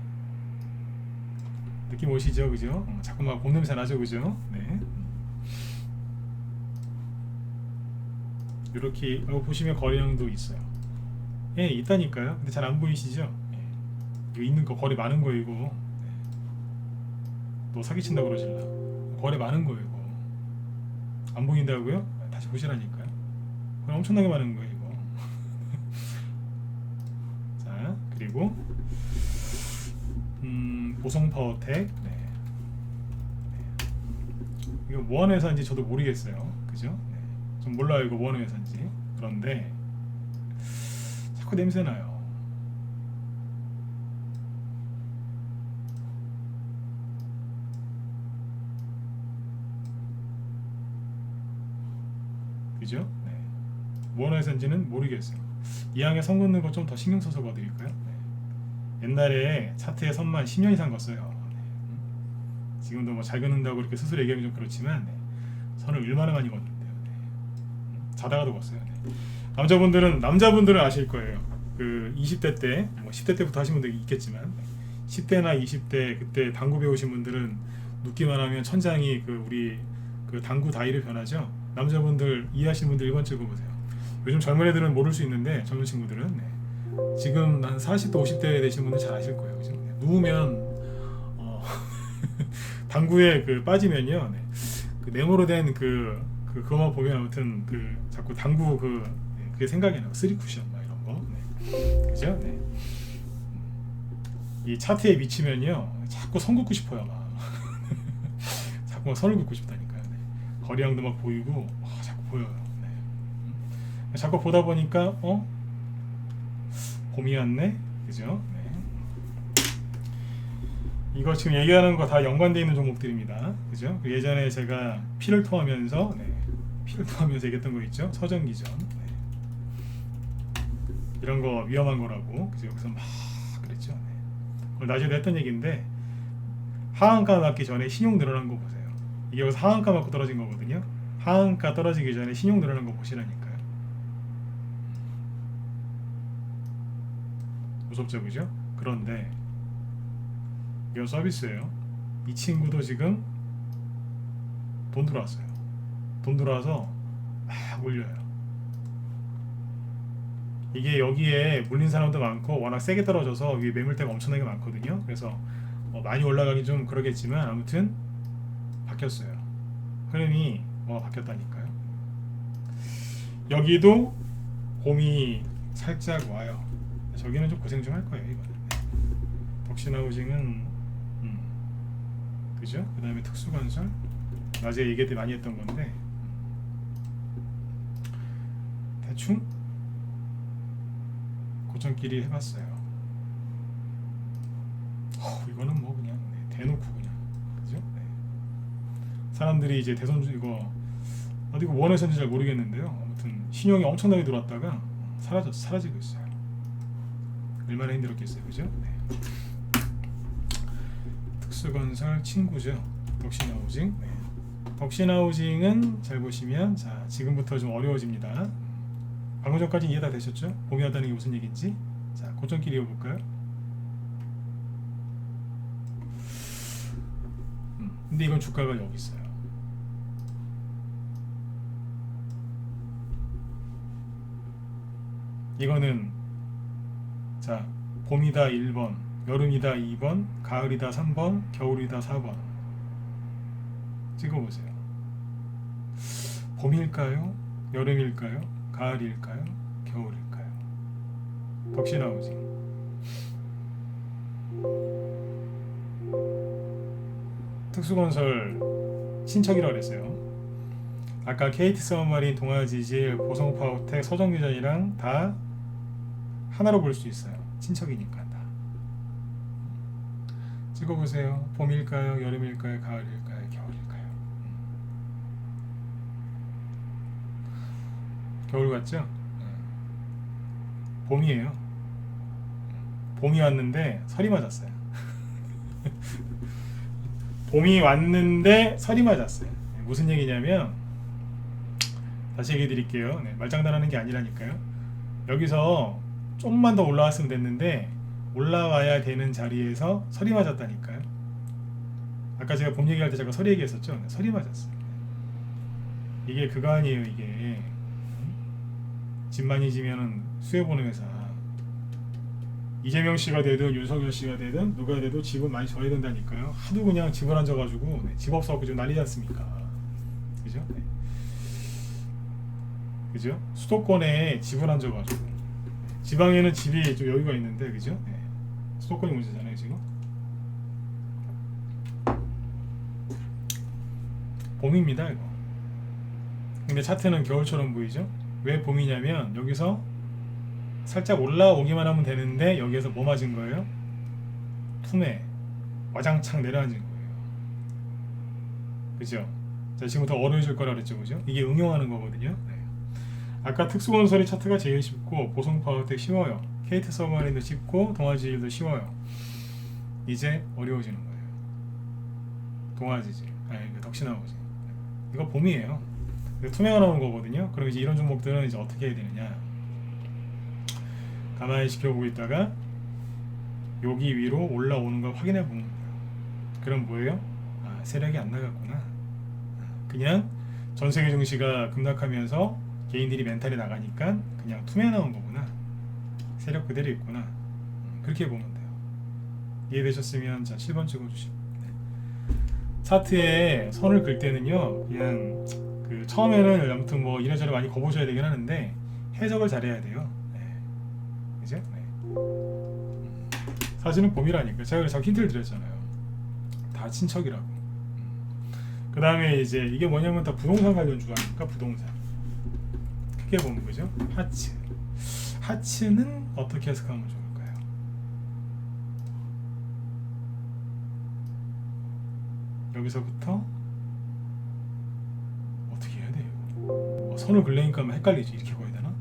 느낌 오시죠, 그죠? 자꾸 막 봄 냄새 나죠, 그죠? 네. 이렇게 보시면 거래량도 있어요. 예, 있다니까요. 근데 잘 안 보이시죠? 예. 이거 있는 거 거래 많은 거 이거. 네. 너 사기친다 그러실라. 거래 많은 거 이거. 안 보인다고요? 다시 보시라니까요. 거래 엄청나게 많은 거예요 이거. 자, 그리고 보성 파워텍. 네. 네. 이거 뭐 하는 회사인지 저도 모르겠어요. 그죠? 네. 좀 몰라요 이거 뭐 하는 회사인지. 그런데 자꾸 냄새 나요. 그죠? 네. 뭐 하는 회사인지는 모르겠어요. 이항에 선 긋는 거 좀 더 신경 써서 봐드릴까요? 네. 옛날에 차트에 선만 10년 이상 걷어요. 네. 지금도 뭐 잘 긋는다고 이렇게 스스로 얘기하면 좀 그렇지만 네. 선을 얼마나 많이 걷는데요. 네. 자다가도 걷어요. 네. 남자분들은 아실 거예요. 그 20대 때, 뭐 10대 때부터 하신 분들이 있겠지만 10대나 20대 그때 당구 배우신 분들은 눕기만 하면 천장이 그 우리 그 당구 다이로 변하죠. 남자분들 이해하시는 분들 1번 찍어보세요. 요즘 젊은 애들은 모를 수 있는데 젊은 친구들은 네. 지금 한 40대 50대 되신 분들 잘 아실 거예요. 그죠? 네. 누우면 당구에 그 빠지면요. 네. 그 네모로 된 그거만 보면 아무튼 그 자꾸 당구 네. 그게 생각이 나요. 쓰리 쿠션 막 이런 거. 네. 그죠? 네. 이 차트에 미치면요. 자꾸 선 긋고 싶어요. 막. 자꾸 막 선을 긋고 싶다니까요. 네. 거리량도 막 보이고 자꾸 보여요. 네. 자꾸 보다 보니까 봄이 왔네. 그죠? 네. 이거 지금 얘기하는 거 다 연관되어 있는 종목들입니다. 그죠? 예전에 제가 피를 토하면서 얘기했던 거 있죠? 서전기전. 네. 이런 거 위험한 거라고. 그죠? 그래서 막 그랬죠. 네. 그걸 나중에 했던 얘기인데 하한가 맞기 전에 신용 늘어난 거 보세요. 이게 여기서 하한가 맞고 떨어진 거거든요. 하한가 떨어지기 전에 신용 늘어난 거 보시라니까요. 무섭죠, 그죠? 그런데 이건 서비스예요. 이 친구도 지금 돈 들어왔어요. 돈 들어와서 막 올려요. 이게 여기에 물린 사람도 많고 워낙 세게 떨어져서 위에 매물대가 엄청나게 많거든요. 그래서 많이 올라가기 좀 그러겠지만 아무튼 바뀌었어요. 흐름이 바뀌었다니까요. 여기도 봄이 살짝 와요. 저기는 좀 고생 좀 할 거예요. 이거는. 덕신하우징은 그죠? 그 다음에 특수건설 낮에 얘기 때 많이 했던 건데 대충 고점끼리 해봤어요. 이거는 뭐 그냥 대놓고 그냥 그죠? 네. 사람들이 이제 대선 이거 어디고 원회선인지 잘 모르겠는데요. 아무튼 신용이 엄청나게 들어왔다가 사라지고 있어요. 얼마나 힘들었겠어요, 그죠? 네. 특수건설 친구죠. 덕신하우징. 네. 덕신하우징은 잘 보시면 자 지금부터 좀 어려워집니다. 방금 전까지 이해 다 되셨죠? 봄이 왔다는 게 무슨 얘기인지. 자 고점끼리 이어볼까요? 근데 이건 주가가 여기 있어요. 이거는 자, 봄이다 1번, 여름이다 2번, 가을이다 3번, 겨울이다 4번. 찍어보세요. 봄일까요? 여름일까요? 가을일까요? 겨울일까요? 덕시 나오지. 특수건설 친척이라고 그랬어요. 아까 KT 서브마린, 동아지질, 보성파워텍, 서정유전이랑 다 하나로 볼 수 있어요. 친척이니까 다. 찍어보세요. 봄일까요? 여름일까요? 가을일까요? 겨울일까요? 겨울 같죠? 봄이에요. 봄이 왔는데 설이 맞았어요. 봄이 왔는데 설이 맞았어요. 무슨 얘기냐면 다시 얘기해 드릴게요. 네, 말장난하는 게 아니라니까요. 여기서 좀만 더 올라왔으면 됐는데 올라와야 되는 자리에서 설이 맞았다니까요. 아까 제가 봄 얘기할 때 제가 설이 얘기했었죠. 네, 설이 맞았어요. 이게 그거 아니에요. 이게 집 많이 지면은 수해 보는 회사. 이재명 씨가 되든 윤석열 씨가 되든 누가 되도 집은 많이 져야 된다니까요. 하도 그냥 집을 앉아가지고 네, 집 없어갖고 좀 난리지 않습니까? 그죠? 네. 그죠? 수도권에 집을 앉아가지고 지방에는 집이 좀 여유가 있는데 그죠? 네. 수도권이 문제잖아요 지금. 봄입니다 이거. 근데 차트는 겨울처럼 보이죠? 왜 봄이냐면 여기서 살짝 올라오기만 하면 되는데 여기에서 뭐 맞은 거예요? 투매 와장창 내려앉은 거예요. 그죠? 자, 지금부터 어려워질 거라 그랬죠, 그죠? 이게 응용하는 거거든요. 네. 아까 특수건설이 차트가 제일 쉽고 보성파워텍 쉬워요. KT 서브마린도 쉽고 동아지질도 쉬워요. 이제 어려워지는 거예요. 동아지질, 아니 덕시나무지. 이거 봄이에요. 투매가 나오는 거거든요. 그럼 이제 이런 종목들은 이제 어떻게 해야 되느냐? 가만히 지켜보고 있다가 여기 위로 올라오는 걸 확인해 보는 거예요. 그럼 뭐예요? 아, 세력이 안 나갔구나. 그냥 전 세계 증시가 급락하면서 개인들이 멘탈이 나가니까 그냥 투매 나온 거구나. 세력 그대로 있구나. 그렇게 보면 돼요. 이해되셨으면 자 7번 찍어주시고. 차트에 선을 긋을 때는요, 그냥 그 처음에는 아무튼 뭐 이래저래 많이 거보셔야 되긴 하는데 해석을 잘해야 돼요. 그죠? 네. 사실은 봄이라니까. 제가 그래서 힌트를 드렸잖아요. 다 친척이라고. 그 다음에 이제 이게 뭐냐면 다 부동산 관련주가 아닙니까? 부동산. 크게 보는 거죠. 하츠. 하츠는 어떻게 해석하면 좋을까요? 여기서부터 어떻게 해야 돼요? 선을 긋으니까 헷갈리지. 이렇게 보여야 되나?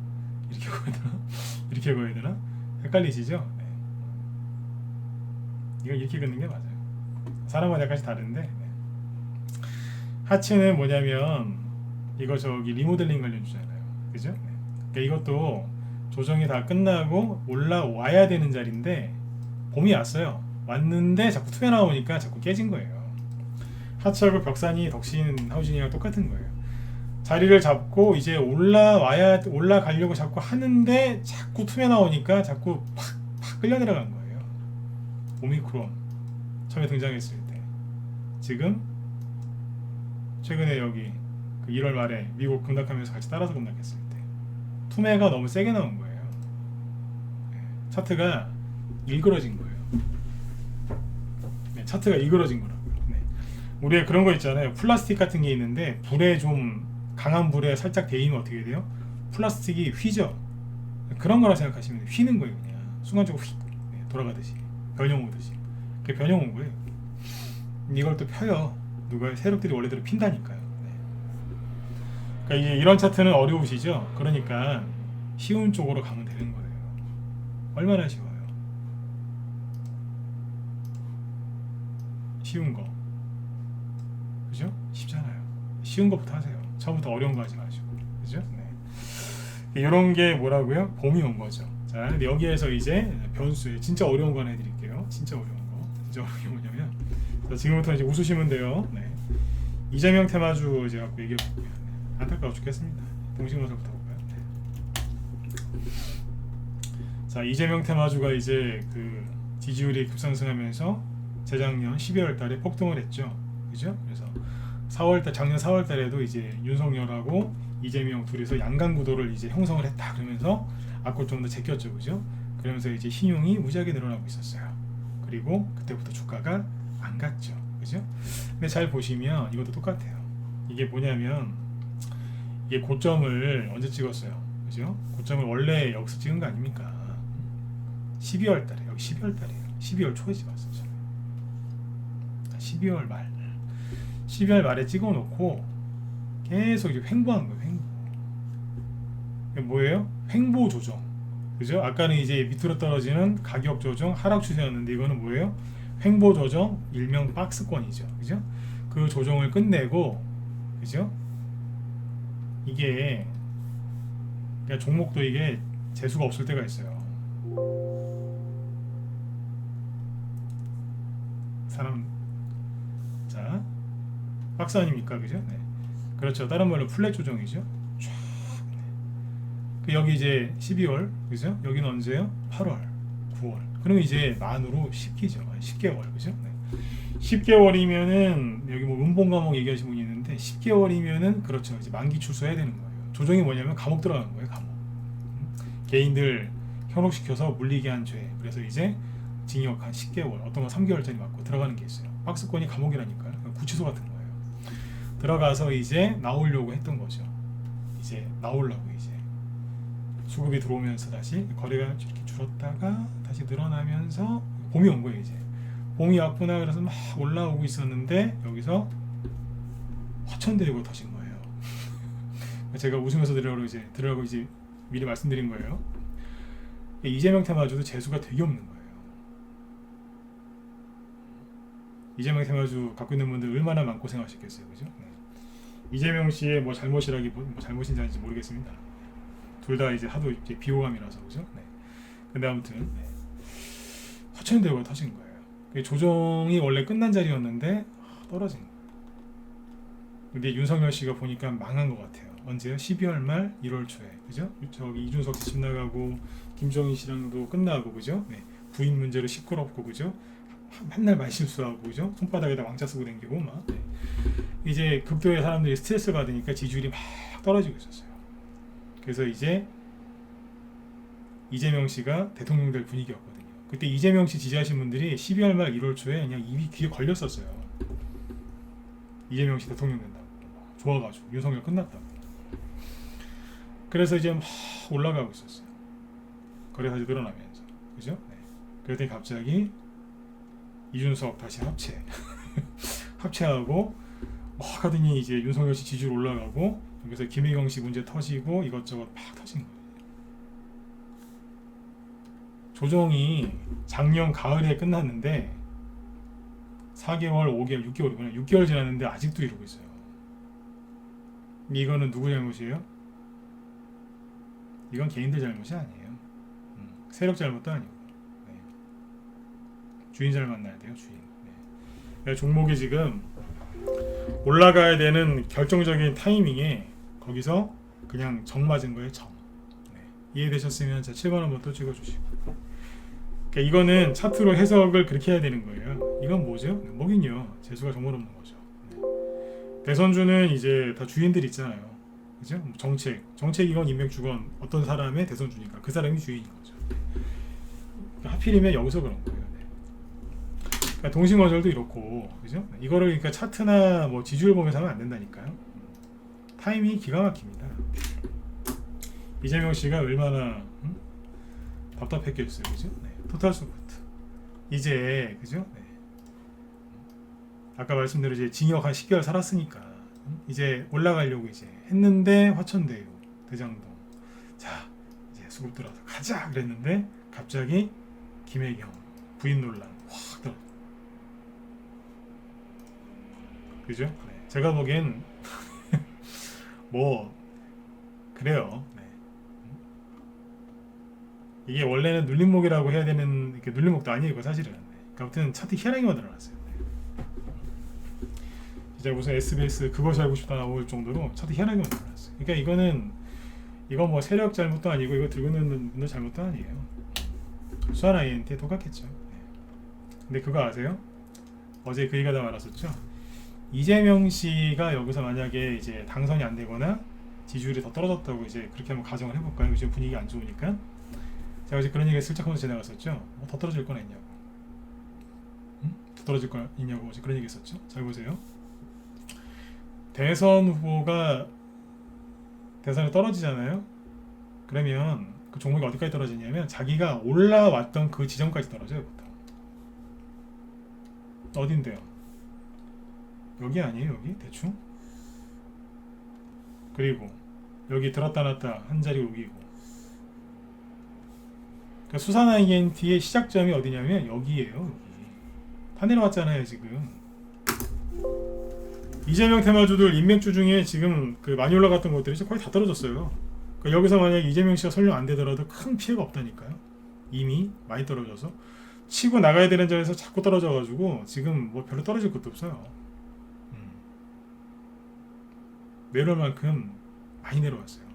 이렇게 보여야 되나? 이렇게 보여야 되나? 헷갈리시죠? 네. 이거 이렇게 긋는 게 맞아요. 사람마다 약간씩 다른데 네. 하츠는 뭐냐면 이거 저기 리모델링 관련주잖아요. 그죠? 네. 그러니까 이것도 조정이 다 끝나고 올라와야 되는 자리인데 봄이 왔어요. 왔는데 자꾸 투매 나오니까 자꾸 깨진 거예요. 하츠하고 벽산이 덕신 하우징이랑 똑같은 거예요. 자리를 잡고 이제 올라가려고 자꾸 하는데 자꾸 투매 나오니까 자꾸 팍 끌려 내려간 거예요. 오미크론 처음에 등장했을 때. 지금 최근에 여기 그 1월 말에 미국 급락하면서 같이 따라서 급락했을 때 투매가 너무 세게 나온 거예요. 차트가 일그러진 거예요. 네, 차트가 일그러진 거라고요. 네. 우리의 그런 거 있잖아요. 플라스틱 같은 게 있는데 불에 좀 강한 불에 살짝 데이면 어떻게 돼요? 플라스틱이 휘죠. 그런 거라 생각하시면 돼요. 휘는 거예요. 그냥 순간적으로 휙 네, 돌아가듯이 변형 오듯이. 그게 변형 온 거예요. 이걸 또 펴요. 누가 세력들이 원래대로 핀다니까요. 네. 그러니까 이게 이런 차트는 어려우시죠? 그러니까 쉬운 쪽으로 가면 되는 거예요. 얼마나 쉬워요? 쉬운 거. 그죠? 쉽잖아요. 쉬운 것부터 하세요. 처음부터 어려운 거 하지 마시고. 그죠? 네. 이런 게 뭐라고요? 봄이 온 거죠. 자, 근데 여기에서 이제 변수에 진짜 어려운 거 하나 해드릴게요. 진짜 어려운 거. 진짜 어려운 게 뭐냐면, 자, 지금부터 이제 웃으시면 돼요. 네. 이재명 테마주 제가 얘기해 볼게요. 네. 안타까워 죽겠습니다. 동식노선부터 볼까요? 네. 자, 이재명 테마주가 이제 그 지지율이 급상승하면서 재작년 12월 달에 폭등을 했죠. 그죠? 그래서 작년 4월 달에도 이제 윤석열하고 이재명 둘이서 양강 구도를 이제 형성을 했다 그러면서 악골 좀 더 제꼈죠. 그죠? 그러면서 이제 신용이 무지하게 늘어나고 있었어요. 그리고 그때부터 주가가 안 갔죠. 그죠? 근데 잘 보시면 이것도 똑같아요. 이게 뭐냐면 이게 고점을 언제 찍었어요? 그죠? 고점을 원래 여기서 찍은 거 아닙니까? 12월 달에, 여기 12월 달이에요. 12월 초에 찍었어요. 12월 말. 12월 말에 찍어 놓고 계속 이제 횡보한 거예요. 횡보. 이게 뭐예요? 횡보 조정. 그죠? 아까는 이제 밑으로 떨어지는 가격 조정, 하락 추세였는데 이거는 뭐예요? 횡보 조정, 일명 박스권이죠. 그죠? 그 조정을 끝내고, 그죠? 이게 그러니까 종목도 이게 재수가 없을 때가 있어요. 사람, 자, 박스 아닙니까? 그죠? 네. 그렇죠. 다른 말로 플랫 조정이죠. 쫙. 네. 여기 이제 12월, 그죠? 여기는 언제요? 8월, 9월. 그러면 이제 만으로 10기죠. 10개월, 그죠? 네. 10개월이면은 여기 뭐 음봉 감옥 얘기하시는 분이 있는데 10개월이면은 그렇죠. 이제 만기 출소해야 되는 거예요. 조정이 뭐냐면 감옥 들어가는 거예요. 감옥. 개인들 현혹시켜서 물리게 한 죄. 그래서 이제 징역 한 10개월, 어떤 건 3개월짜리 맞고 들어가는 게 있어요. 박스권이 감옥이라니까요. 구치소 같은 거예요. 들어가서 이제 나오려고 했던 거죠. 이제 나오려고 이제 수급이 들어오면서 다시 거래가 이렇게 줄었다가 다시 늘어나면서 봄이 온 거예요. 이제 봄이 왔구나. 그래서 막 올라오고 있었는데 여기서 화천대유가 터진 거예요. 제가 웃으면서 들으라고 이제 미리 말씀드린 거예요. 이재명 테마주도 재수가 되게 없는 거예요. 이재명 테마주 갖고 있는 분들 얼마나 많고 생각하셨겠어요, 그죠? 네. 이재명 씨의 뭐 잘못이라기 뭐 잘못인지 아닌지 모르겠습니다. 둘 다 이제 하도 이제 비호감이라서 그죠? 네. 근데 아무튼 네. 화천대유가 터진 거예요. 조정이 원래 끝난 자리였는데 떨어진 거예요. 근데 윤석열 씨가 보니까 망한 것 같아요. 언제요? 12월 말 1월 초에 그죠? 저기 이준석 씨 집 나가고 김정인 씨랑도 끝나고 그죠? 네. 부인 문제로 시끄럽고 그죠? 맨날 말실수하고 그죠? 손바닥에다 왕자 쓰고 댕기고 막 네. 이제 극도의 사람들이 스트레스 받으니까 지지율이 막 떨어지고 있었어요. 그래서 이제 이재명 씨가 대통령 될 분위기였거든요. 그때 이재명 씨 지지하신 분들이 12월 말 1월 초에 그냥 입이 귀에 걸렸었어요. 이재명 씨 대통령 된다고 좋아가지고 윤석열 끝났다고. 그래서 이제 막 올라가고 있었어요. 거래 다시 늘어나면서 그죠? 네. 그랬더니 갑자기 이준석 다시 합체하고 하더니 이제 윤석열 씨 지지율 올라가고 여기서 김혜경 씨 문제 터지고 이것저것 막 터진 거예요. 조정이 작년 가을에 끝났는데 4개월, 5개월, 6개월이구나. 6개월 지났는데 아직도 이러고 있어요. 이거는 누구 잘못이에요? 이건 개인들 잘못이 아니에요. 세력 잘못도 아니고 네. 주인 잘 만나야 돼요. 주인. 네. 종목이 지금 올라가야 되는 결정적인 타이밍에 거기서 그냥 정 맞은 거예요. 정. 네. 이해되셨으면 자 7번 한번 또 찍어주시고. 그러니까 이거는 차트로 해석을 그렇게 해야 되는 거예요. 이건 뭐죠? 네. 뭐긴요. 재수가 정말 없는 거죠. 네. 대선주는 이제 다 주인들 있잖아요. 그죠? 정책 이건 인맥주건 어떤 사람의 대선주니까 그 사람이 주인인 거죠. 그러니까 하필이면 여기서 그런 거예요. 네. 그러니까 동심어절도 이렇고, 그죠? 이거를 그러니까 차트나 뭐 지지율 보면서 하면 안 된다니까요. 타이밍이 기가 막힙니다. 이재명 씨가 얼마나 답답했겠어요, 그죠? 네. 토탈소프트 이제 그죠? 네. 아까 말씀대로 이제 징역 한 10개월 살았으니까. 이제 올라가려고 이제 했는데 화천대유, 대장동 자 이제 수급 들어서 가자 그랬는데 갑자기 김혜경 부인 논란 확 들어. 그죠? 네. 제가 보기엔 뭐 그래요. 네. 이게 원래는 눌림목이라고 해야 되는 이렇게 눌림목도 아니고 사실은. 네. 아무튼 차트 희한하게 만들어놨어요. 진짜 무슨 SBS 그것이 알고 싶다 나올 정도로 차트 희한하게 만들어놨어요. 그러니까 이건 뭐 세력 잘못도 아니고 이거 들고 있는 분들 잘못도 아니에요. 수완 INT 똑같겠죠. 네. 근데 그거 아세요? 어제 그 얘기가 다 말았었죠. 이재명 씨가 여기서 만약에 이제 당선이 안 되거나 지지율이 더 떨어졌다고 이제 그렇게 한번 가정을 해볼까요? 요즘 분위기 안 좋으니까. 제가 어제 그런 얘기 슬쩍 하면서 지나갔었죠. 더 떨어질 건 있냐고. 응? 더 떨어질 건 있냐고 어제 그런 얘기 했었죠. 잘 보세요. 대선 후보가 대선에 떨어지잖아요. 그러면 그 종목이 어디까지 떨어지냐면 자기가 올라왔던 그 지점까지 떨어져요. 보통. 어딘데요? 여기 아니에요? 여기? 대충? 그리고 여기 들었다 놨다 한 자리 우기고. 그러니까 수산 INT의 시작점이 어디냐면 여기에요. 여기. 다 내려왔잖아요 지금. 이재명 테마주들 인맥주 중에 지금 그 많이 올라갔던 것들이 거의 다 떨어졌어요. 그러니까 여기서 만약 이재명 씨가 설령 안 되더라도 큰 피해가 없다니까요. 이미 많이 떨어져서 치고 나가야 되는 자리에서 자꾸 떨어져가지고 지금 뭐 별로 떨어질 것도 없어요. 내려올 만큼 많이 내려왔어요.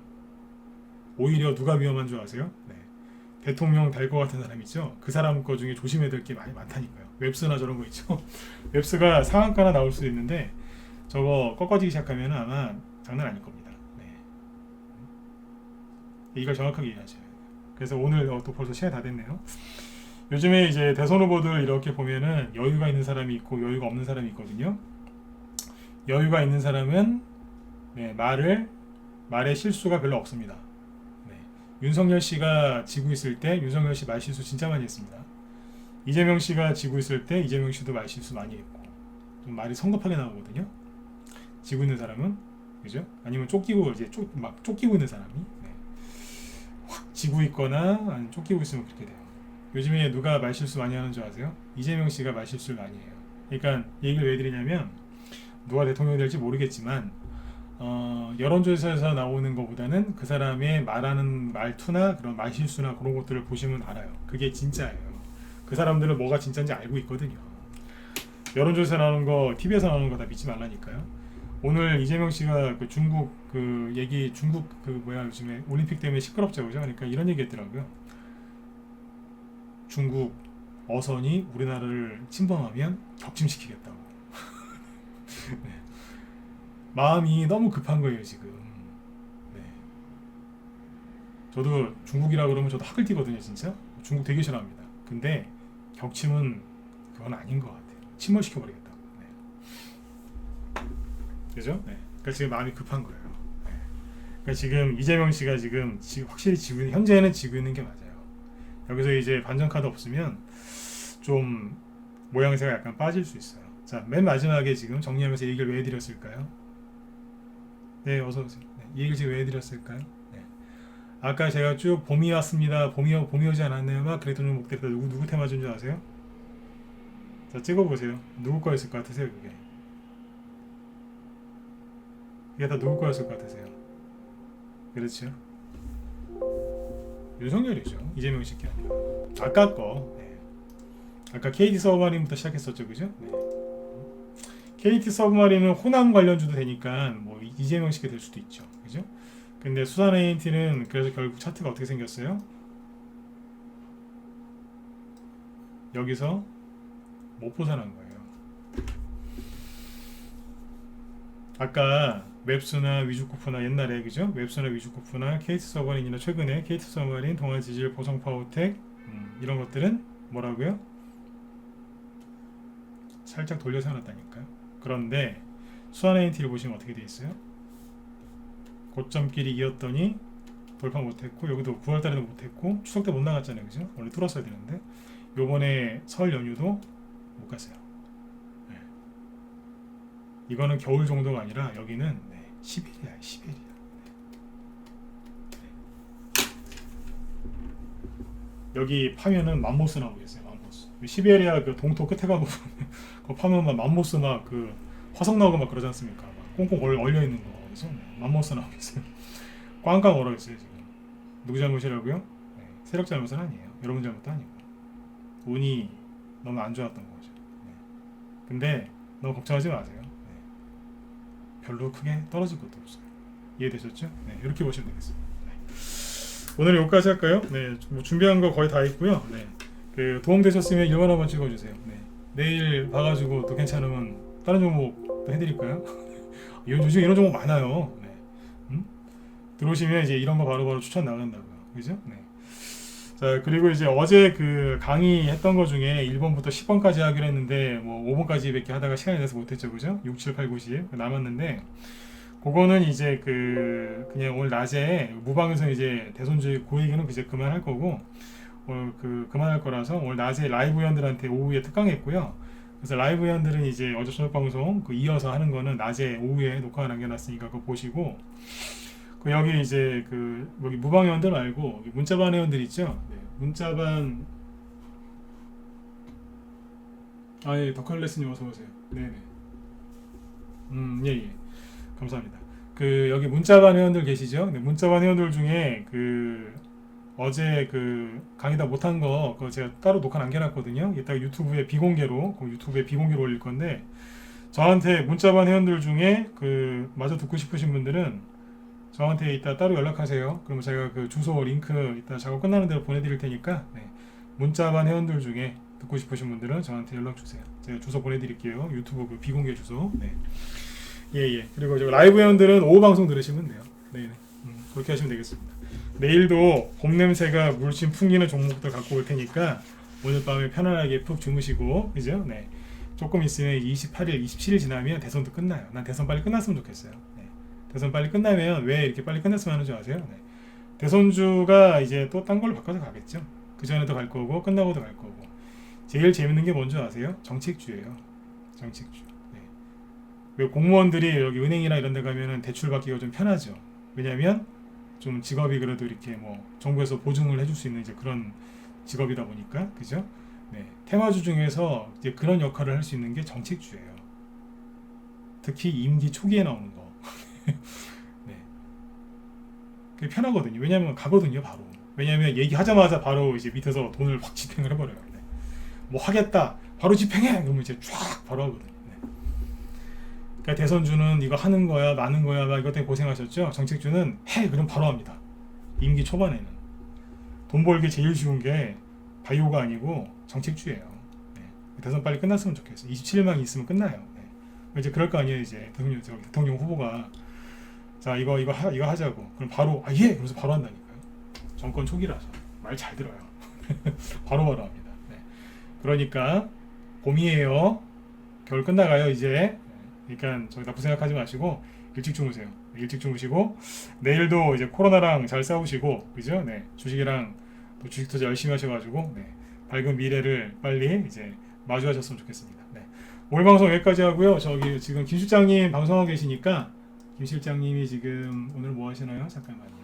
오히려 누가 위험한 줄 아세요? 네. 대통령 될 것 같은 사람 있죠? 그 사람 거 중에 조심해야 될 게 많이 많다니까요. 웹스나 저런 거 있죠? 웹스가 상한가나 나올 수도 있는데 저거 꺾어지기 시작하면 아마 장난 아닐 겁니다. 네. 이걸 정확하게 이해하셔야 돼요. 그래서 오늘 또 벌써 시간이 다 됐네요. 요즘에 이제 대선 후보들 이렇게 보면은 여유가 있는 사람이 있고 여유가 없는 사람이 있거든요. 여유가 있는 사람은 네, 말의 실수가 별로 없습니다. 네. 윤석열 씨가 지고 있을 때 윤석열 씨 말 실수 진짜 많이 했습니다. 이재명 씨가 지고 있을 때 이재명 씨도 말 실수 많이 했고 좀 말이 성급하게 나오거든요. 지고 있는 사람은 그죠? 아니면 쫓기고 이제 막 쫓기고 있는 사람이 네. 확 지고 있거나 아니면 쫓기고 있으면 그렇게 돼요. 요즘에 누가 말 실수 많이 하는 줄 아세요? 이재명 씨가 말 실수를 많이 해요. 그러니까 얘기를 왜 드리냐면 누가 대통령이 될지 모르겠지만 여론조사에서 나오는 것보다는 그 사람의 말하는 말투나 그런 말실수나 그런 것들을 보시면 알아요. 그게 진짜예요. 그 사람들은 뭐가 진짜인지 알고 있거든요. 여론조사 나오는 거, TV에서 나오는 거 다 믿지 말라니까요. 오늘 이재명 씨가 그 중국 그 얘기, 중국 그 뭐야 요즘에 올림픽 때문에 시끄럽죠, 그죠? 그러니까 이런 얘기했더라고요. 중국 어선이 우리나라를 침범하면 격침시키겠다고. 네. 마음이 너무 급한 거예요 지금. 네. 저도 중국이라 그러면 저도 학을 뛰거든요 진짜. 중국 되게 싫어합니다. 근데 격침은 그건 아닌 것 같아요. 침몰시켜 버리겠다. 네. 그죠? 네. 그러니까 지금 마음이 급한 거예요. 네. 그러니까 지금 이재명 씨가 지금 확실히 지고 있는, 현재는 지고 있는 게 맞아요. 여기서 이제 반전 카드 없으면 좀 모양새가 약간 빠질 수 있어요. 자, 맨 마지막에 지금 정리하면서 얘기를 왜 해드렸을까요? 네, 어서 오세요. 네, 이 얘기를 지금 왜 해드렸을까요? 네. 아까 제가 쭉 봄이 왔습니다. 봄이 오지 않았네요. 막 그랬더니 목대다 누구 테마주인 줄 아세요? 자, 찍어보세요. 누구 거였을 것 같으세요, 그게? 이게 다 누구 거였을 것 같으세요? 그렇죠? 윤석열이죠. 이재명 씨께 아니라. 아까 거. 네. 아까 KT 서브마린부터 시작했었죠, 그죠? 네. KT 서브마린은 호남 관련주도 되니까 뭐 이재명 씨께 될 수도 있죠, 그죠? 근데 수산 ANT는 그래서 결국 차트가 어떻게 생겼어요? 여기서 못 벗어난 거예요. 아까 웹스나 위주코프나 옛날에 그죠? 웹스나 위주코프나 KT 서브마린이나 최근에 KT 서브마린, 동아지질, 보성파워텍 이런 것들은 뭐라고요? 살짝 돌려 세워놨다니까요. 그런데 수완 ANT를 보시면 어떻게 돼 있어요? 고점끼리 이었더니 돌파 못했고 여기도 9월달에도 못했고 추석 때 못 나갔잖아요, 그죠? 원래 뚫었어야 되는데 요번에 설 연휴도 못 갔어요. 네. 이거는 겨울 정도가 아니라 여기는 네, 시베리아예요, 시베리아. 네. 여기 파면은 맘모스 나오고 있어요, 맘모스. 시베리아 그 동토 끝에 가고 거 파면 막 맘모스 막 그 화성 나오고 막 그러지 않습니까? 막 꽁꽁 얼려 있는 거. 그래서 맘모스 나오고 있어요. 꽝꽝 얼어 있어요 지금. 누구 잘못이라고요? 네, 세력 잘못은 아니에요. 여러분 잘못도 아니고 운이 너무 안 좋았던 거죠. 네. 근데 너무 걱정하지 마세요. 네. 별로 크게 떨어질 것도 없어요. 이해되셨죠? 네, 이렇게 보시면 되겠습니다. 네. 오늘 여기까지 할까요? 네, 뭐 준비한 거 거의 다 있고요. 네, 그 도움 되셨으면 1번 한번 찍어주세요. 네, 내일 봐가지고 또 괜찮으면 다른 종목 또 해드릴까요? 요즘 이런 종목 많아요. 네, 들어오시면 이제 이런 거 바로바로 추천 나간다고요. 그죠? 네. 자, 그리고 이제 어제 그 강의했던 거 중에 1번부터 10번까지 하기로 했는데 뭐 5번까지 밖에 하다가 시간이 돼서 못했죠. 그죠? 6, 7, 8, 9, 10 남았는데 그거는 이제 그냥 오늘 낮에 무방에서 이제 대손주의 그 얘기는 이제 그만할 거고 오늘 그만할 거라서 오늘 낮에 라이브 회원들한테 오후에 특강했고요. 그래서 라이브 회원들은 이제 어제 저녁 방송 이어서 하는 거는 낮에 오후에 녹화 남겨놨으니까 그거 보시고 여기 이제 여기 무방 회원들 말고 문자반 회원들 있죠. 네, 문자반 예, 더컬레스님 어서 오세요. 네네. 예. 감사합니다. 여기 문자반 회원들 계시죠? 네, 문자반 회원들 중에 어제 강의 다 못한 거 그거 제가 따로 녹화 남겨놨거든요. 이따 유튜브에 비공개로 올릴 건데 저한테 문자반 회원들 중에 마저 듣고 싶으신 분들은 저한테 이따 따로 연락하세요. 그러면 제가 주소 링크 이따 작업 끝나는 대로 보내드릴 테니까 네, 문자반 회원들 중에 듣고 싶으신 분들은 저한테 연락 주세요. 제가 주소 보내드릴게요. 유튜브 비공개 주소. 네. 예. 그리고 라이브 회원들은 오후 방송 들으시면 돼요. 네. 그렇게 하시면 되겠습니다. 내일도 봄 냄새가 물씬 풍기는 종목들 갖고 올 테니까 오늘 밤에 편안하게 푹 주무시고, 그죠? 네. 조금 있으면 28일, 27일 지나면 대선도 끝나요. 난 대선 빨리 끝났으면 좋겠어요. 네. 대선 빨리 끝나면 왜 이렇게 빨리 끝났으면 하는 줄 아세요? 네. 대선주가 이제 또 딴 걸로 바꿔서 가겠죠. 그 전에도 갈 거고 끝나고도 갈 거고. 제일 재밌는 게 뭔지 아세요? 정책주예요. 정책주. 네. 공무원들이 여기 은행이나 이런 데 가면은 대출 받기가 좀 편하죠. 왜냐면 좀 직업이 그래도 이렇게 뭐 정부에서 보증을 해줄 수 있는 이제 그런 직업이다 보니까, 그죠? 네. 테마주 중에서 이제 그런 역할을 할 수 있는 게 정책주예요. 특히 임기 초기에 나오는 거. 네. 그게 편하거든요. 왜냐면 가거든요, 바로. 왜냐면 얘기하자마자 바로 이제 밑에서 돈을 확 집행을 해버려요. 네. 뭐 하겠다, 바로 집행해! 그러면 이제 쫙 바로 하거든요. 네. 그러니까 대선주는 이거 하는 거야, 마는 거야, 막 이것 때문에 고생하셨죠? 정책주는 해! 그럼 바로 합니다. 임기 초반에는. 돈 벌기 제일 쉬운 게 바이오가 아니고 정책주예요. 네. 대선 빨리 끝났으면 좋겠어요. 27일만 있으면 끝나요. 네. 이제 그럴 거 아니에요. 이제 대통령 후보가 자 이거 하자고. 그럼 바로 예! 그러면서 바로 한다니까요. 정권 초기라서 말 잘 들어요. 바로 합니다. 네. 그러니까 봄이에요. 겨울 끝나가요 이제. 그러니까 저기 나쁘 생각하지 마시고 일찍 주무세요. 일찍 주무시고 내일도 이제 코로나랑 잘 싸우시고, 그죠? 네. 주식이랑 또 주식 투자 열심히 하셔가지고 네. 밝은 미래를 빨리 이제 마주하셨으면 좋겠습니다. 네. 오늘 방송 여기까지 하고요. 저기 지금 김 실장님 방송하고 계시니까 김 실장님이 지금 오늘 뭐 하시나요? 잠깐만요.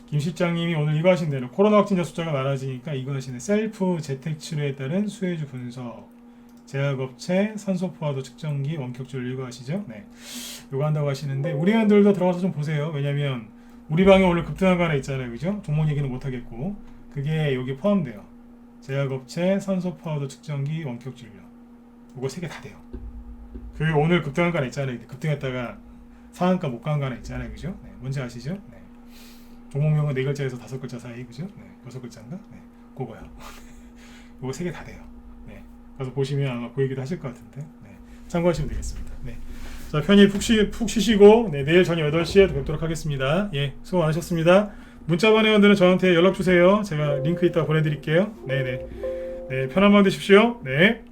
김 실장님이 오늘 이거 하신대요. 코로나 확진자 숫자가 많아지니까 이거 하시네. 셀프 재택 치료에 따른 수혜주 분석, 제약업체 산소 포화도 측정기 원격주를 이거 하시죠. 네, 이거 한다고 하시는데 우리 회원들도 들어가서 좀 보세요. 왜냐면 우리 방에 오늘 급등한 거 하나 있잖아요, 그죠? 종목 얘기는 못 하겠고 그게 여기 포함돼요. 제약업체 산소 포화도 측정기 원격진료 이거 3개 다 돼요. 오늘 급등한 거 하나 있잖아요. 급등했다가 상한가 못 간 거 하나 있잖아요, 그죠? 네, 뭔지 아시죠? 네. 종목명은 4글자에서 5글자 사이, 그죠? 네, 6글자인가? 네, 그거요. 이거 3개 다 돼요. 네, 가서 보시면 아마 그 얘기도 하실 것 같은데, 네, 참고하시면 되겠습니다. 네, 자, 편히 푹 쉬시고, 네, 내일 저녁 8시에 뵙도록 하겠습니다. 예, 수고 많으셨습니다. 문자반 회원들은 저한테 연락 주세요. 제가 링크 이따 보내드릴게요. 네네. 네, 편한 밤 되십시오. 네.